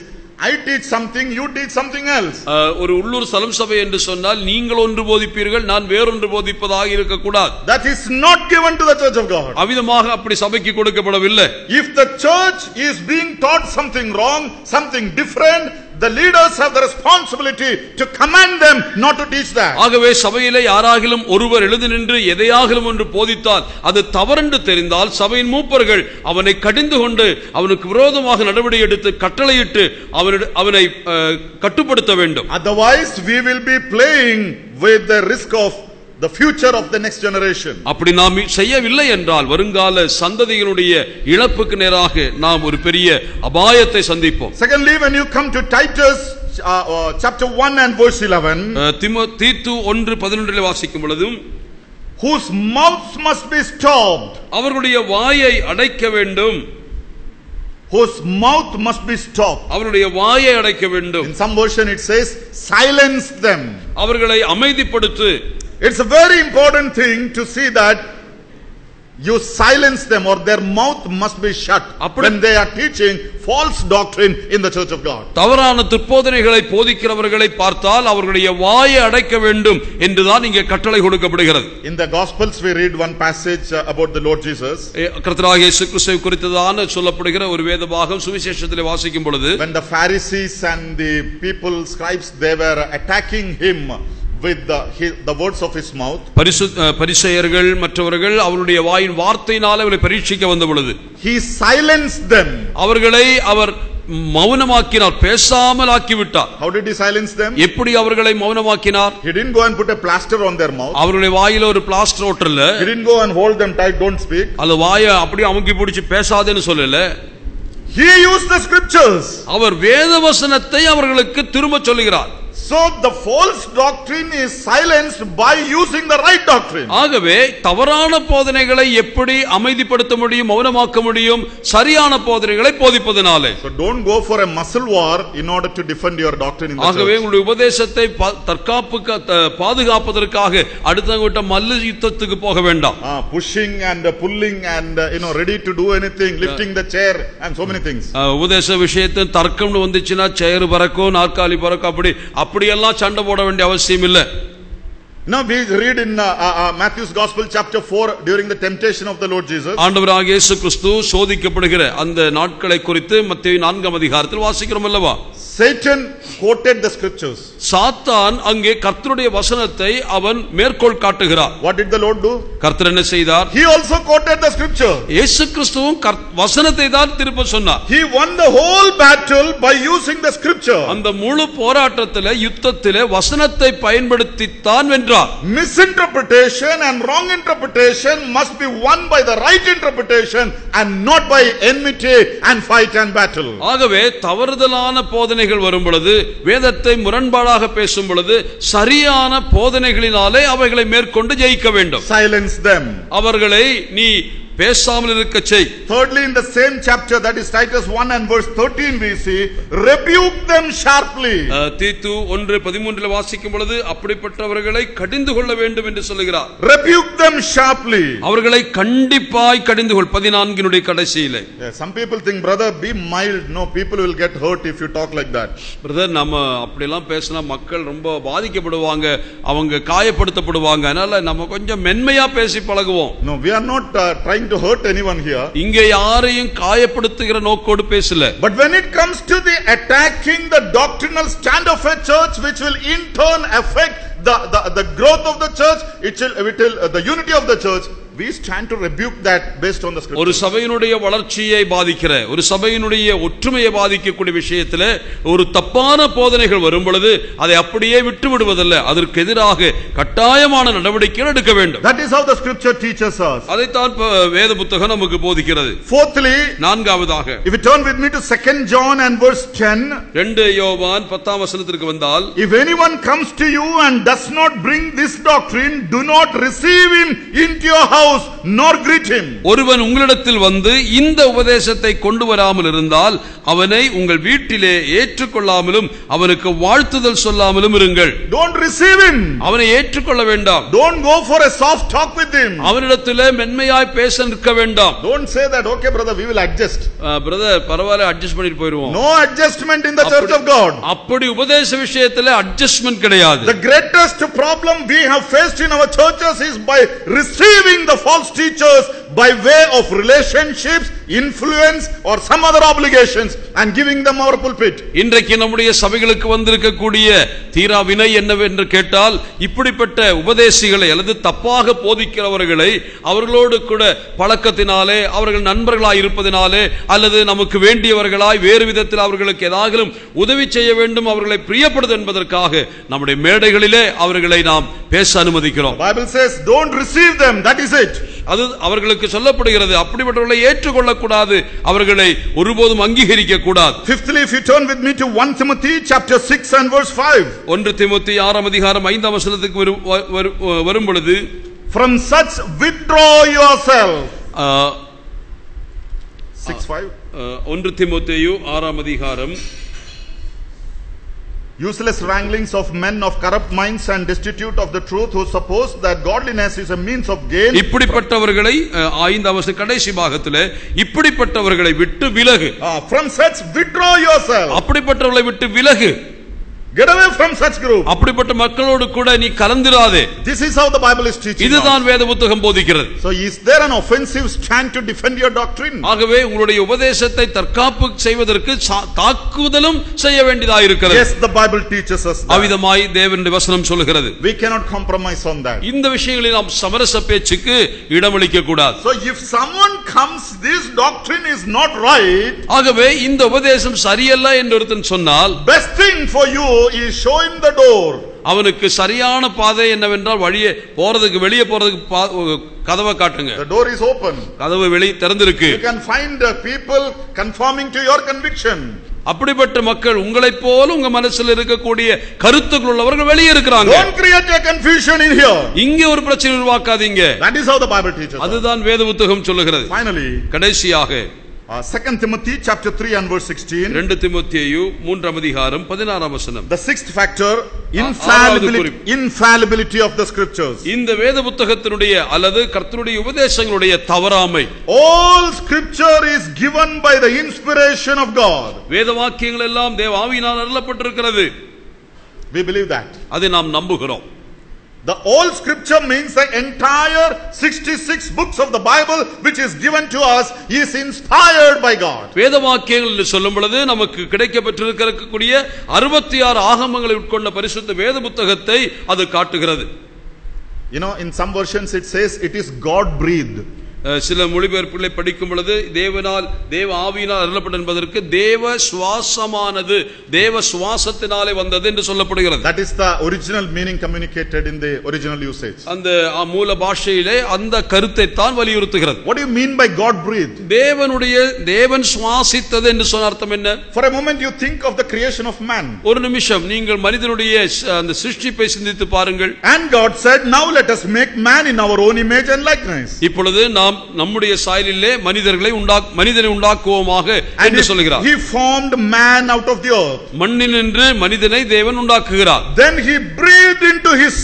I teach something, you teach something else. ஒரு உள்ளூர் சலம் சபை என்று சொன்னால் நீங்கள் ஒன்று போதிப்பீர்கள், நான் வேறொன்று போதிப்பதாக இருக்க கூடாது. That is not given to the church of God. அவிதமாக அப்படி சபைக்கு கொடுக்கப்படவில்லை. If the church is being taught something wrong, something different, the leaders have the responsibility to command them not to teach that. ஆகவே சபையிலே யாராகிலும் ஒருவர் எழுந்து நின்று எதையாகிலும் ஒன்று போதித்தால் அது தவறென்று தெரிந்தால் சபையின் மூப்பர்கள் அவனை கடிந்து கொண்டு அவனுக்கு விரோதமாக நடவடிக்கை எடுத்து கட்டளையிட்டு அவனை கட்டுப்படுத்த வேண்டும். Otherwise we will be playing with the risk of the future of the next generation. அப்படி நாம் செய்யவில்லை என்றால் வருங்கால சந்ததியினுடைய இழப்புக்கு நேராக நாம் ஒரு பெரிய அபாயத்தை சந்திப்போம். Secondly, when you come to Titus chapter 1 and verse 11, தீத்து 1:11 வாசிக்கும் பொழுதும், whose mouths must be stopped, அவர்களுடைய வாயை அடைக்க வேண்டும். whose mouth must be stopped, அவருடைய வாயை அடைக்க வேண்டும். in some version it says silence them, அவர்களை அமைதிப்படுத்து. It's a very important thing to see that you silence them, or their mouth must be shut when they are teaching false doctrine in the church of God. தவறான துர்போதனைகளை போதிக்கிறவர்களை பார்த்தால் அவர்களுடைய வாயை அடைக்க வேண்டும் என்றுதான் இங்கே கட்டளை கொடுக்கப்படுகிறது. In the Gospels we read one passage about the Lord Jesus. கர்த்தராகிய இயேசு கிறிஸ்துவை குறித்ததான சொல்லப்படுகிற ஒரு வேத பாகம் சுவிசேஷத்திலே வாசிக்கும் பொழுது, when the Pharisees and the people, scribes, they were attacking him with the words of his mouth. பரிசேயர்கள் மற்றவர்கள் அவருடைய வாயின் வார்த்தையினால் அவரை பரீட்சிக்க வந்த பொழுது, he silenced them. அவர்களை அவர் மௌனமாக்கினார், பேசாமல் ஆக்கிவிட்டார். How did he silence them? எப்படி அவர்களை மௌனமாக்கினார்? He didn't go and put a plaster on their mouth. அவருடைய வாயில ஒரு plaster ஓட்டல. He didn't go and hold them tight, don't speak. அந்த வாயை அப்படியே அமுக்கி பிடிச்சு பேசாதேன்னு சொல்லல. He used the scriptures. அவர் வேத வசனத்தை அவர்களுக்கு திரும்ப சொல்லுகிறார். So the false doctrine is silenced by using the right doctrine. ஆகவே தவறான போதனைகளை எப்படி அமைதிப்படுத்த முடியும், மௌனமாக்க முடியும்? சரியான போதனைகளை போதிப்பதனாலே. So don't go for a muscle war in order to defend your doctrine in the church. ஆகவே உங்களுடைய உபதேசத்தை பாதுகாப்பதற்காக அடுத்தவங்க மல்லு யுத்தத்துக்கு போக வேண்டாம். Pushing and pulling and ready to do anything, lifting the chair and so many things. உபதேச விஷயத்தில் தர்க்கம்னு வந்துச்சுன்னா சேர் பறக்கும், நாற்காலி பறக்கும், அப்படியெல்லாம் சண்டை போட வேண்டிய அவசியம் இல்லை. Now we read in Matthew's Gospel chapter 4 during the temptation of the Lord Jesus. ஆண்டவராகிய இயேசு கிறிஸ்து சோதிக்கப்படுகிற அந்த நாட்களை குறித்து மத்தேயு 4ஆம் அதிகாரத்தில் வாசிக்கிறோம் அல்லவா? Satan quoted the scriptures. சாத்தான் அங்கே கர்த்தருடைய வசனத்தை அவன் மேற்கோள் காட்டுகிறார். What did the Lord do? கர்த்தர் என்ன செய்தார்? He also quoted the scripture. இயேசு கிறிஸ்துவும் வசனத்தை தான் திரும்ப சொன்னார். He won the whole battle by using the scripture. அந்த முழு போராட்டத்திலே யுத்தத்திலே வசனத்தை பயன்படுத்தி தான் வென்றார். Misinterpretation and wrong interpretation must be won by the right interpretation and not by enmity and fight and battle. ஆகவே தவறுதலான போதனைகள் வரும் பொழுது, வேதத்தை முரண்பாடாக பேசும் பொழுது சரியான போதனைகளினாலே அவைகளை மேற்கொண்டு ஜெயிக்க வேண்டும். Silence them. அவர்களை நீ பேசாமல் இருக்க செய். Thirdly, in the same chapter, that is Titus 1 and verse 13, we see, rebuke them sharply. தீத்து 1:13 வாசிக்கும் பொழுது அப்படிப்பட்டவர்களை கடிந்து கொள்ள வேண்டும் என்று சொல்லுகிறார். Rebuke them sharply. அவர்களை கண்டிப்பாய் கடிந்து கொள். 14 கடைசியிலே. Some people think, brother, be mild. No, people will get hurt if you talk like that. Brother, நம்ம அப்படி எல்லாம் பேசினா மக்கள் ரொம்ப பாதிக்கப்படுவாங்க, அவங்க காயப்படுத்தப்படுவாங்க. அதனால நம்ம கொஞ்சம் மென்மையா பேசி பழகுவோம். No, we are not trying to hurt anyone here. இங்கே யாரையும் காயப்படுத்துகிற நோக்கோடு பேசல. But when it comes to the attacking the doctrinal stand of a church, which will in turn affect the growth of the church, it will the unity of the church, we stand to rebuke that based on the scripture. ஒரு சபையினுடைய வளர்ச்சியை பாதிக்கிற, ஒரு சபையினுடைய ஒற்றுமையை பாதிக்கக்கூடிய விஷயத்தில் ஒரு தப்பான போதனைகள் வரும் பொழுது அதை அப்படியே விட்டு விடுவதல்ல, அதற்கு எதிராக கட்டாயமான நடவடிக்கைகள் எடுக்க வேண்டும். That is how the scripture teaches us. அதைத்தான் வேத புத்தகம் நமக்கு போதிக்கிறது. Fourthly, நான்காவதாக, if you turn with me to 2 John and verse 10, 2 யோவான் 10ஆம் வசனத்திற்கு வந்தால், if anyone comes to you and does not bring this doctrine, do not receive him into your house nor greet him. ஒருவன் உங்களிடத்தில் வந்து இந்த உபதேசத்தை கொண்டு வராமல் இருந்தால் அவனை உங்கள் வீட்டிலே ஏற்றுக்கொள்ளாமலும் அவனுக்கு வாழ்த்துதல் சொல்லாமலும் இருங்கள். Don't receive him. அவனை ஏற்றுக்கொள்ள வேண்டாம். Don't go for a soft talk with him. அவனிடத்திலே மென்மையாய் பேச நிற்க வேண்டாம். Don't say that, okay brother, we will adjust. Brother, பரவாயில்லை, அட்ஜஸ்ட் பண்ணிட்டு போயிடுவோம். No adjustment in the church of God. அப்படி உபதேச விஷயத்திலே அட்ஜஸ்ட்மென்ட் கிடையாது. The greatest problem we have faced in our churches is by receiving the false teachers by way of relationships, influence or some other obligations and giving them our pulpit. இன்றைக்கு நம்முடைய சபைகளுக்கு வந்திருக்கக்கூடிய தீரா வினை என்னவென்று கேட்டால், இப்படிப்பட்ட உபதேசிகளை அல்லது தப்பாக போதிக்கிறவர்களை அவர்களோடு கூட பழக்கத்தினாலே, அவர்கள் நண்பர்களாய் இருப்பதினாலே அல்லது நமக்கு வேண்டியவர்களாய் வேறு விதத்தில் அவர்களுக்கு ஏதாவது உதவி செய்ய வேண்டும், அவர்களை பிரியப்படுது என்பதற்காக நம்முடைய மேடைகளிலே அவர்களை நாம் பேச அனுமதிக்கிறோம். Bible says don't receive them, that is it. அது அவர்களுக்கு சொல்லப்படுகிறது. அப்படிப்பட்டவர்களை ஏற்றுக்கொள்ள கூடாது, அவர்களை ஒருபோதும் அங்கீகரிக்க கூடாது. Fifthly, if you turn with me to 1 Timothy chapter 6 and verse 5. 1 தீமோத்தேயு 6ஆம் அதிகாரம் 5ஆம் வசனத்துக்கு வரும் பொழுது, from such withdraw yourself. 6:5. 1 தீமோத்தேயு 6ஆம் அதிகாரம், useless wranglings of men of corrupt minds and destitute of the truth, who suppose that godliness is a means of gain. இப்படிப்பட்டவர்களை 5 வசன கடைசி பாகத்திலே இப்படிப்பட்டவர்களை விட்டு விலகு. From such withdraw yourself. அப்படிப்பட்டவர்களை விட்டு விலகு. Get away from such group. அப்படிப்பட்ட மக்களோடு கூட நீ கலந்திராதே. This is how the Bible is teaching. இதுதான் வேத புத்தகம் போதிக்கிறது. So is there an offensive stand to defend your doctrine? ஆகவே உங்களுடைய உபதேசத்தை தற்காப்பு செய்வதற்கு தாக்குதலும் செய்ய வேண்டியதாக இருக்கிறது. Yes, the Bible teaches us that. அவிதமாய் தேவனுடைய வசனம் சொல்கிறது. We cannot compromise on that. இந்த விஷயங்களில் நாம் சமரச பேச்சுக்கு இடமளிக்க கூடாது. So if someone comes, this doctrine is not right. ஆகவே இந்த உபதேசம் சரியல்ல என்று ஒருத்தன் சொன்னால், best thing for you is show him the door. அவனுக்கு சரியான பாதை என்னவென்றால் வெளியே போறதுக்கு கதவை காட்டுங்க. The door is open. கதவு வெளியே திறந்திருக்கு. You can find people conforming to your conviction. அப்படிப்பட்ட மக்கள் உங்களைப் போல உங்க மனசில் இருக்கக்கூடிய கருத்துக்கள் உள்ளவர்கள் வெளியே இருக்கிறாங்க. Don't create a confusion in here. இங்கே ஒரு பிரச்சனை உருவாக்காதீங்க. That is how the Bible teaches. அதுதான் வேத புத்தகம் சொல்லுகிறது. Finally, கடைசியாக 2 Timothy chapter 3 and verse 16. 2 தீமோத்தேயு 3 அதிகாரம் 16 வசனம். The sixth factor, infallibility of the scriptures. இந்த வேத புத்தகத்தினுடைய அல்லது கர்த்தருடைய உபதேசங்களுடைய தவறாமை. All scripture is given by the inspiration of God. வேத வாக்கியங்கள் எல்லாம் தேவ ஆவியினால் அருளப்பட்டிருக்கிறது. We believe that. அதை நாம் நம்புகிறோம். The all scripture means the entire 66 books of the Bible which is given to us is inspired by God. வேத வாக்கியங்கள் என்று சொல்லும் பொழுது நமக்கு கிடைக்கப்பட்டிருக்கக்கூடிய 66 ஆகமங்களை உட்கொண்ட பரிசுத்த வேத புத்தகத்தை அது காட்டுகிறது. You know, in some versions it says it is God breathed. சில மொழிபெயர்ப்புகளை படிக்கும் பொழுது தேவ ஆவியினால் அருளப்பட்ட என்பதற்கு தேவ சுவாசமானது தேவ சுவாசத்தினாலே வந்தது என்று சொல்லப்படுகிறது. That is the original meaning communicated in the original usage. அந்த மூல பாஷையிலே அந்த கருத்தை தான் வலியுறுத்துகிறது. What do you mean by God breathed? தேவன் சுவாசித்தது என்று சொன்ன அர்த்தம் என்ன? For a moment you think of the creation of man. ஒரு நிமிஷம் நீங்கள் மனிதனுடைய அந்த சிருஷ்டிப்பை சிந்தித்து பாருங்கள். And God said, now let us make man in our own image and likeness. இப்பொழுது நாம் நம்முடைய சாயலிலே மனிதனை உண்டாக்குவோமாக என்று சொல்கிறார். He formed man out of the earth. மண்ணினின்று மனிதனை தேவன் உண்டாக்குகிறார். Then he breathed into his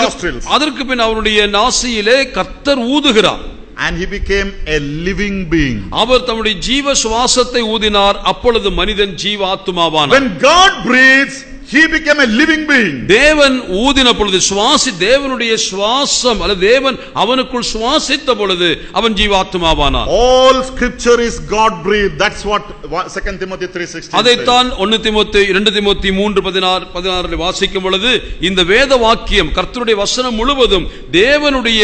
nostrils. அதற்கு பின் அவருடைய நாசியிலே கர்த்தர் ஊதுகிறார். And he became a living being. அவர் தம்முடைய ஜீவ சுவாசத்தை ஊதினார். அப்பொழுது மனிதன் ஜீவ ஆத்துமாவானார். When God breathes, he became a living being. தேவன் ஊதின பொழுது தேவனுடைய சுவாசம் அல்லது தேவன் அவனுக்குள் சுவாசித்த பொழுது அவன் ஜீவாத்மாவானான். All scripture is God breathed. That's what 2 Timothy 3:16. அதைத்தான் 1 தீமோத்தேயு 2 தீமோத்தேயு 3:16 வாசிக்கும் பொழுது இந்த வேத வாக்கியம் கர்த்தருடைய வசனம் முழுவதும் தேவனுடைய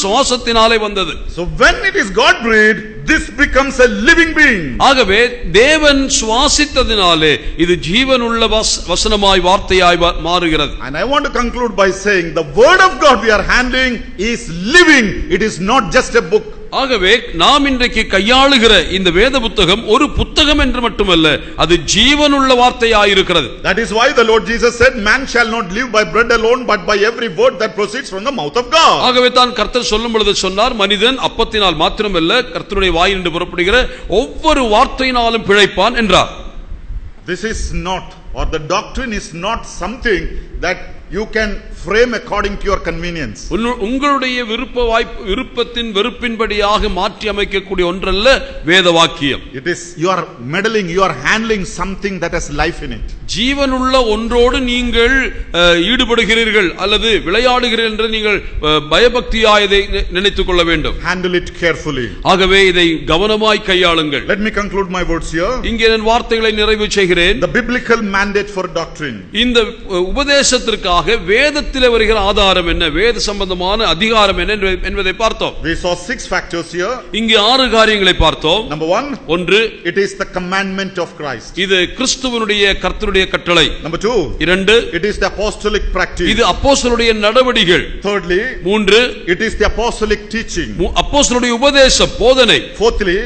சுவாசத்தினாலே வந்தது. So when it is God breathed, this becomes a living being. ஆகவே தேவன் சுவாசித்ததினாலே இது ஜீவனுள்ள வசனமாய் வார்த்தையாய் மாறுகிறது. And I want to conclude by saying the word of God we are handling is living. It is not just a book. ஆகவே நாம் இன்றைக்கு கையாளுகிற இந்த வேத புத்தகம் ஒரு புத்தகம் என்று மட்டுமல்ல, அது ஜீவனுள்ள வார்த்தையாய் இருக்கிறது. That is why the Lord Jesus said, man shall not live by bread alone but by every word that proceeds from the mouth of God. ஆகவே தான் கர்த்தர் சொல்லும் பொழுது சொன்னார், மனிதன் அப்பத்தினால் மாத்திரமல்ல கர்த்தருடைய வாயிலிருந்து புறப்படுகிற ஒவ்வொரு வார்த்தையினாலும் பிழைப்பான் என்றார். This is not, or the doctrine is not something that you can frame according to your convenience. உங்களுடைய விருப்பத்தின் வெறுப்பின்படியாக மாற்றி அமைக்கக்கூடிய ஒன்றல்ல வேத வாக்கியம். It is, you are meddling, you are handling something that has life in it. ஜீவனுள்ள ஒன்றோடு நீங்கள் ஈடுபடுகிறீர்கள் அல்லது விளையாடுகிறீர்கள் என்று நீங்கள் பயபக்தியாய் இதை நினைத்துக் கொள்ள வேண்டும். Handle it carefully. ஆகவே இதை கவனமாய் கையாளுங்கள். Let me conclude my words here. இங்கே நான் வார்த்தைகளை நிறைவு செய்கிறேன். The biblical mandate for doctrine. இந்த உபதேசத்திற்காக வேதத்திலே வருகிற ஆதாரம் என்ன, வேத சம்பந்தமான அதிகாரம் என்ன என்பதை பார்த்தோம். We saw 6 factors here. இங்கே 6 காரியங்களை பார்த்தோம். Number 1, it is the commandment of Christ. இது கிறிஸ்துவனுடைய கர்த்தருடைய கட்டளை. Number 2, it is the apostolic practice. இது அப்போஸ்தலருடைய நடவடிக்கைகள். Thirdly, it is the apostolic teaching. அப்போஸ்தலருடைய உபதேசம் போதனை. Fourthly,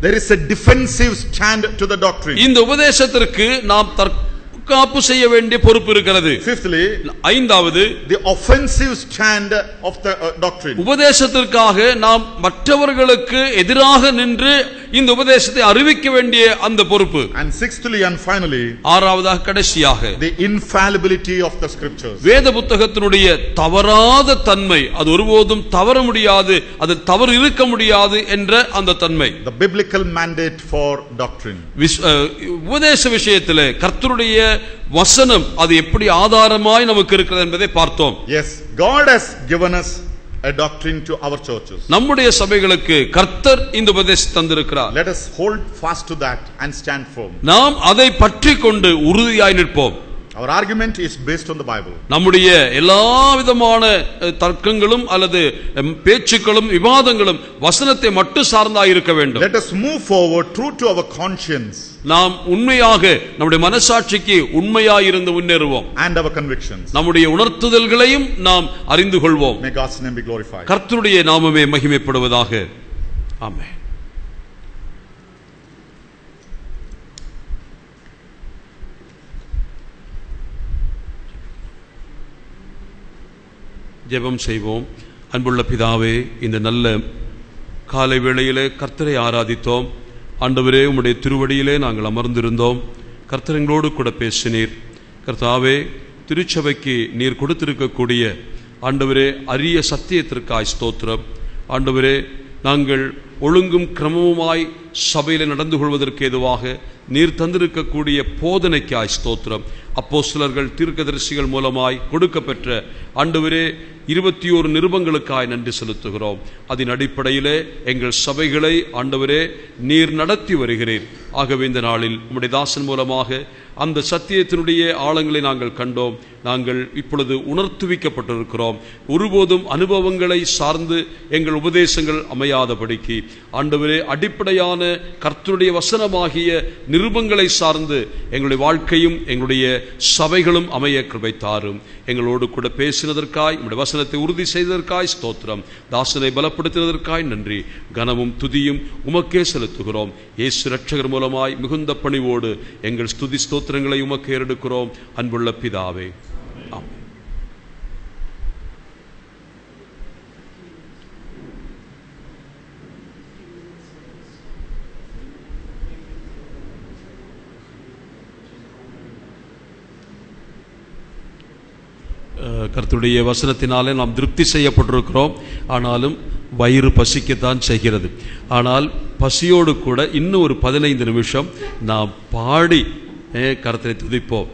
there is a defensive stand to the doctrine. இந்த உபதேசத்திற்கு நாம் தற்காப்பு செய்ய வேண்டிய பொறுப்பு இருக்கிறது. Fifthly, ஐந்தாவது, the offensive stand of the doctrine. உபதேசத்திற்காக நாம் மற்றவர்களுக்கு எதிராக நின்று இந்த உபதேசத்தை அறிவிக்க வேண்டிய அந்த பொறுப்பு. And sixthly and finally, ஆறாவதாக கடைசியாக, the infallibility of the scriptures. வேத புத்தகத்தினுடைய தவறாத தன்மை, அது ஒருபோதும் தவற முடியாது, அது தவறு இருக்க முடியாது என்ற அந்த தன்மை. The biblical mandate for doctrine. உபதேச விஷயத்திலே கர்த்தருடைய வசனம் அது எப்படி ஆதாரமாய் நமக்கு இருக்கிறது என்பதை பார்த்தோம். Yes, God has given us a doctrine to our churches. நம்முடைய சபைகளுக்கு கர்த்தர் இந்த உபதேசத்தை தந்திருக்கிறார். Let us hold fast to that and stand firm. நாம் அதை பற்றிக் கொண்டு உறுதியாய் நிற்போம். Our argument is based on the Bible. நம்முடைய எல்லா விதமான தர்க்கங்களும் அல்லது பேச்சுக்களும் விவாதங்களும் வசனத்தை மட்டும் சார்ந்தாய் இருக்க வேண்டும். Let us move forward true to our conscience. நாம் உண்மையாக நம்முடைய மனசாட்சிக்கு உண்மையாய் இருந்து முன்னேறுவோம். And our convictions. நம்முடைய உணர்த்துதல்களையும் நாம் அறிந்து கொள்வோம். May God's name be glorified. கர்த்தருடைய நாமமே மகிமைப்படுவதாக. ஆமென். ஜெபம் செய்வோம். அன்புள்ள பிதாவே, இந்த நல்ல காலை வேளையிலே கர்த்தரை ஆராதித்தோம். ஆண்டவரே, உம்முடைய திருவடியிலே நாங்கள் அமர்ந்திருந்தோம். கர்த்தர் எங்களோடு கூட பேசினீர். கர்த்தாவே, திருச்சபைக்கு நீர் கொடுத்திருக்கக்கூடிய ஆண்டவரே அரிய சத்தியத்திற்காய் ஸ்தோத்திரம். ஆண்டவரே, நாங்கள் ஒழுங்கும் கிரமமுமாய் சபையில் நடந்து கொள்வதற்கு ஏதுவாக நீர் தந்திருக்கக்கூடிய போதனைக்காய் ஸ்தோத்திரம். அப்போஸ்தலர்கள் தீர்க்கதரிசிகள் மூலமாய் கொடுக்கப்பெற்ற ஆண்டவரே 21 நிருபங்களுக்காய் நன்றி செலுத்துகிறோம். அதன் அடிப்படையிலே எங்கள் சபைகளை ஆண்டவரே நீர் நடத்தி வருகிறீர். ஆகவே இந்த நாளில் உம்முடைய தாசன் மூலமாக அந்த சத்தியத்தினுடைய ஆழங்களை நாங்கள் கண்டோம். நாங்கள் இப்பொழுது உணர்த்துவிக்கப்பட்டிருக்கிறோம். ஒருபோதும் அனுபவங்களை சார்ந்து எங்கள் உபதேசங்கள் அமையாதபடிக்கு ஆண்டவரே அடிப்படையான கர்த்தருடைய வசனமாகிய நிருபங்களை சார்ந்து எங்களுடைய வாழ்க்கையும் எங்களுடைய சபைகளும் அமைய கிருபை தாரும். எங்களோடு கூட பேசினதற்காய், உம்முடைய வசனத்தை உறுதி செய்ததற்காய் ஸ்தோத்திரம். தாசனை பலப்படுத்தினதற்காய் நன்றி. கனமும் துதியும் உமக்கே செலுத்துகிறோம். இயேசு இரட்சகர் மூலமாய் மிகுந்த பணிவோடு எங்கள் ஸ்துதி ஸ்தோத்திரங்களை உமக்கு ஏறெடுக்கிறோம். அன்புள்ள பிதாவே, ஆமென். கர்த்தருடைய வசனத்தினாலே நாம் திருப்தி செய்யப்பட்டிருக்கிறோம். ஆனாலும் வயிறு பசிக்கத்தான் செய்கிறது. ஆனால் பசியோடு கூட இன்னும் ஒரு 15 நிமிஷம் நாம் பாடி கர்த்தரை துதிப்போம்.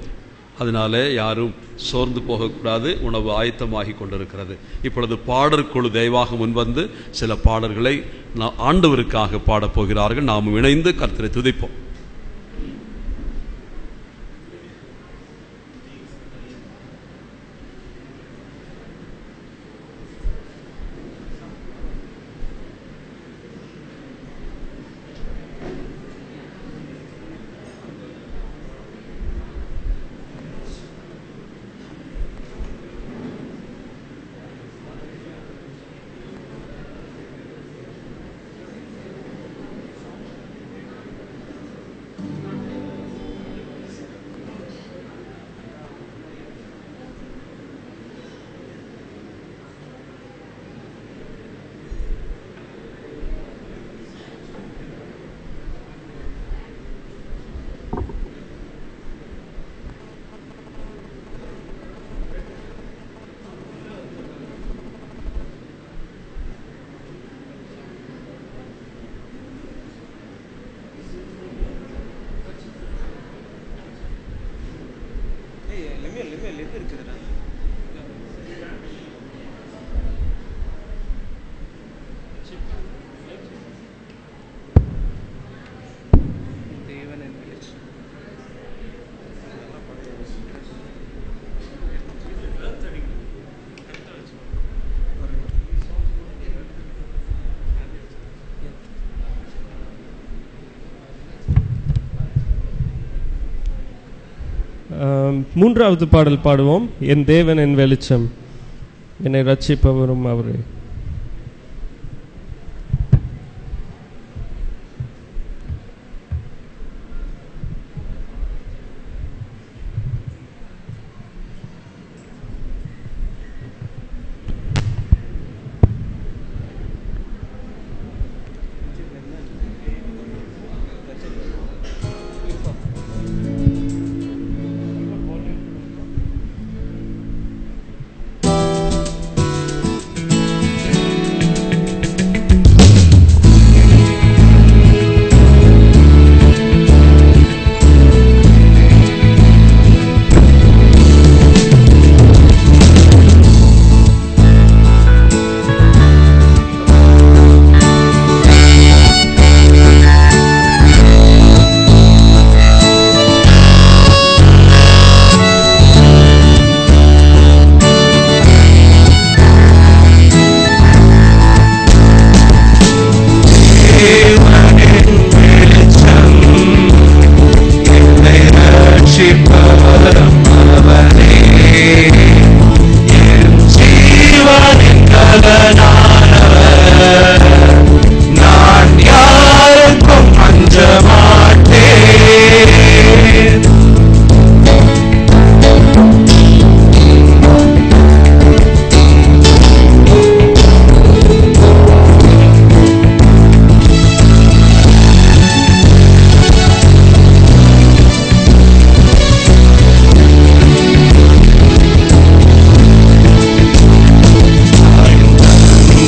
அதனால யாரும் சோர்ந்து போகக்கூடாது. உணவு ஆயத்தமாகி கொண்டிருக்கிறது. இப்பொழுது பாடற்குழு தயவாக முன்வந்து சில பாடல்களை ஆண்டவருக்காக பாடப்போகிறார்கள். நாம் இணைந்து கர்த்தரை துதிப்போம். மூன்றாவது பாடல் பாடுவோம். என் தேவன் என் வெளிச்சம், என்னை ரட்சிப்பவரும் அவரே.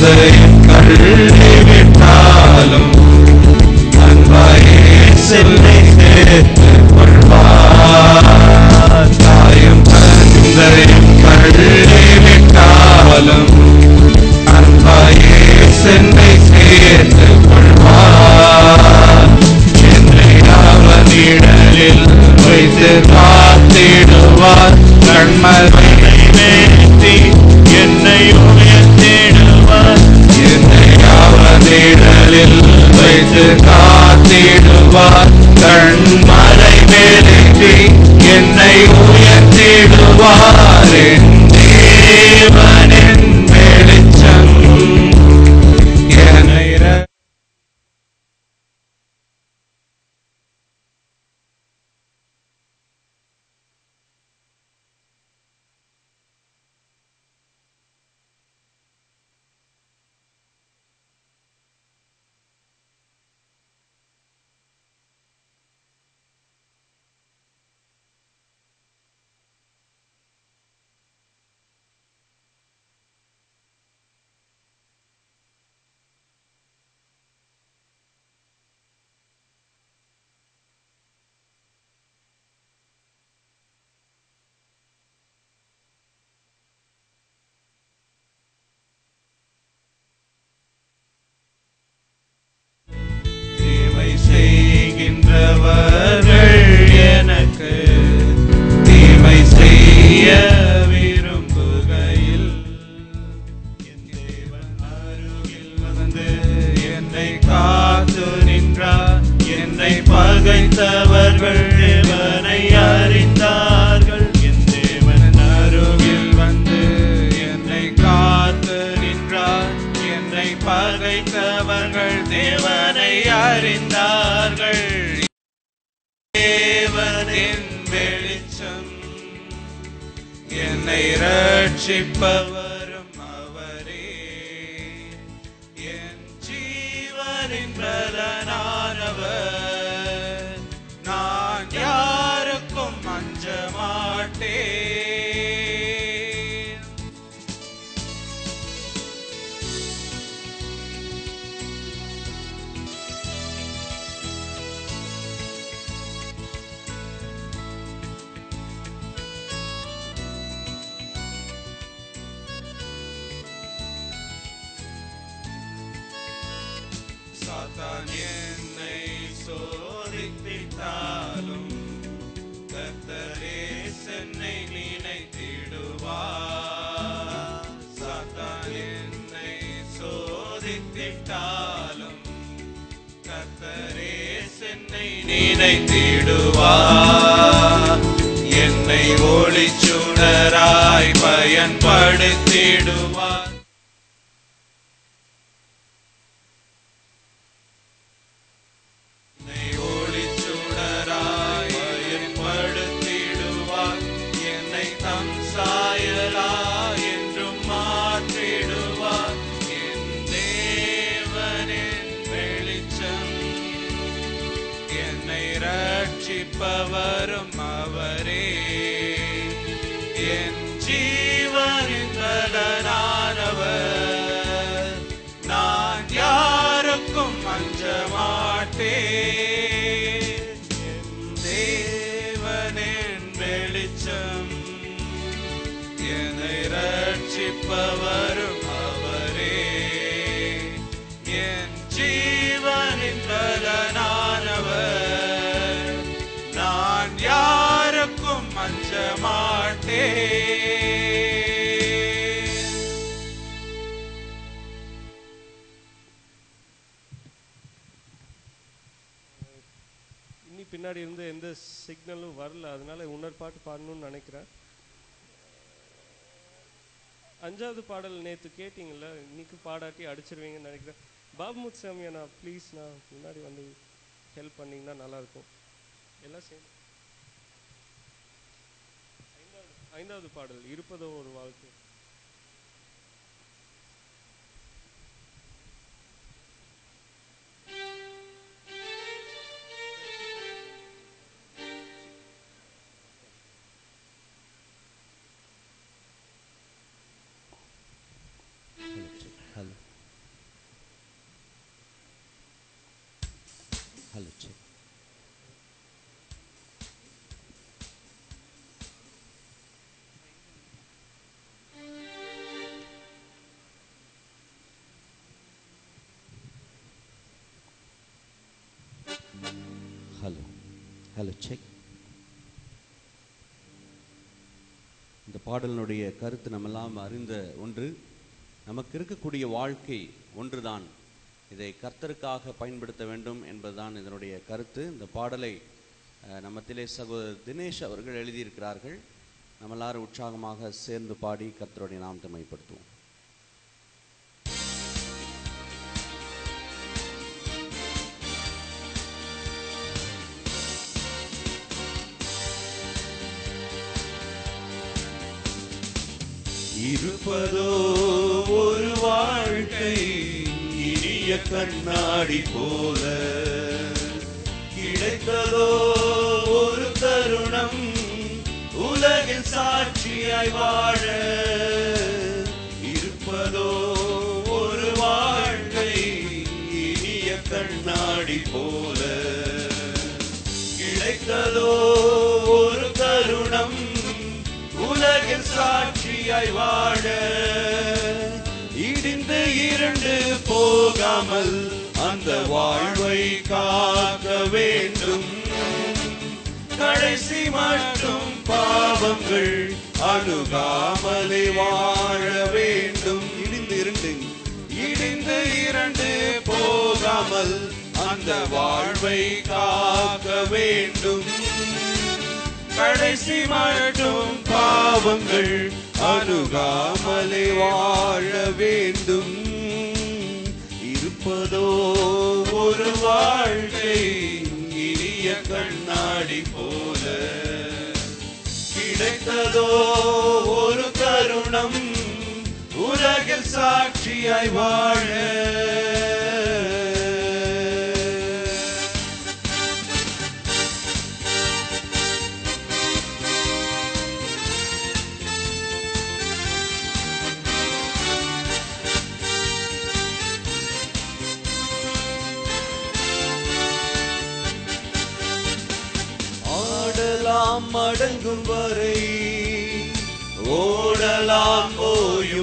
என் கள்ளிவிட்டாலும் அன்பாயே செல்லை சேர்த்துக் கொள்வார். தாயும் தந்தையும் கள்ளிவிட்டாலும் அன்பாயே சென்னை சேர்த்துக் கொள்வார். என்னை அவர் நிழலில் வைத்து காத்திடுவார். கண்மலை மேற்றி என்னை உயர்த்திடுவார். என்னை அவர் நிழலில் வைத்து காத்திடுவார். கண்மலை மேற்றி என்னை உயர்த்திடுவார். என் தேவனின் வெளிச்சம் என்னை தீமை செய்கின்றவர்கள் எனக்கு தீமை செய்ய விரும்புகையில் என் தேவன் அருகில் வந்து என்னை காத்து நின்றார். என்னை பகைத்தவர்கள் தேவனை அறிந்தார்கள். என் தேவன் அருகில் வந்து என்னை காத்து நின்றார். என்னை பகைத்தவர்கள் தேவனை அறிந்தார்கள். தேவனின் வெளிச்சம் என்னை ரட்சிப்பவரும் அவரே. என் ஜீவனின் பலனானவர். நான் யாருக்கும் அஞ்ச மாட்டேன். சாத்தான் என்னை சோதித்தாலும் கர்த்தரே என்னை நினைத்திடுவார். சாத்தான் என்னை சோதித்திட்டாலும் கர்த்தரே என்னை நினைத்திடுவார். என்னை ஒளிச்சுடராய் பயன்படுத்திடுவார். என்னை தம் சாயலா என்றும் மாற்றிடுவார். என் தேவனின் வெளிச்சம் என்னை ரட்சிப்பவரும் அவரே. என் ஜீவனின் பலனானவர். நான் யாருக்கும் அஞ்ச மாட்டேன். என் தேவனின் வெளிச்சம் என்னை ரட்சிப்பவரும் அவரே. என் ஜீவனின் பலனானவர். நான் யாருக்கும் அஞ்ச மாட்டேன். இன்னி பின்னாடி இருந்து எந்த சிக்னலும் வரல, அதனால இன்னொரு பாட்டு பாடணும்னு நினைக்கிறேன். 5வது பாடல் நேற்று கேட்டிங்கல்ல, இன்னைக்கு பாடாட்டி அடிச்சிருவீங்கன்னு நினைக்கிறேன். பாபுமுத் சாமியா ப்ளீஸ் நான் முன்னாடி வந்து ஹெல்ப் பண்ணிங்கன்னா நல்லாயிருக்கும். எல்லாம் சேர்ந்து 5வது பாடல் இருப்பதோ ஒரு வாழ்க்கை. Hello. Hello check. இந்த பாடலினுடைய கருத்து நம்மெல்லாம் அறிந்த ஒன்று. நமக்கு இருக்கக்கூடிய வாழ்க்கை ஒன்றுதான், இதை கர்த்தருக்காக பயன்படுத்த வேண்டும் என்பதுதான் இதனுடைய கருத்து. இந்த பாடலை நம்மத்திலே சகோதரர் தினேஷ் அவர்கள் எழுதியிருக்கிறார்கள். நம்ம எல்லாரும் உற்சாகமாக சேர்ந்து பாடி கர்த்தருடைய நாமத்தை மையப்படுத்துவோம். இருப்பதோ ஒரு வாழ்க்கை இனிய கண்ணாடி போல, கிடைத்ததோ ஒரு தருணம் உலகில் சாட்சியாய் வாழ. இருப்பதோ ஒரு வாழ்க்கை இனிய கண்ணாடி போல, கிடைத்ததோ ஒரு தருணம் உலகில் சாட்சியாய் வாழ. இடிந்து இரண்டு போகாமல் அந்த வாழ்வை காக்க வேண்டும். கடைசி மட்டும் பாவங்கள் அணுகாமலே வாழ வேண்டும். இடிந்து இரண்டு போகாமல் அந்த வாழ்வை காக்க வேண்டும். கடைசி மட்டும் பாவங்கள் அணுகாமலே வாழ வேண்டும். இருப்பதோ ஒரு வாழ்க்கை இனிய கண்ணாடி போல, கிடைத்ததோ ஒரு தருணம் உலகில் சாட்சியாய் வாழ. ஆடலாம் அடங்கும் வரை ஓடலாம் ஓயும்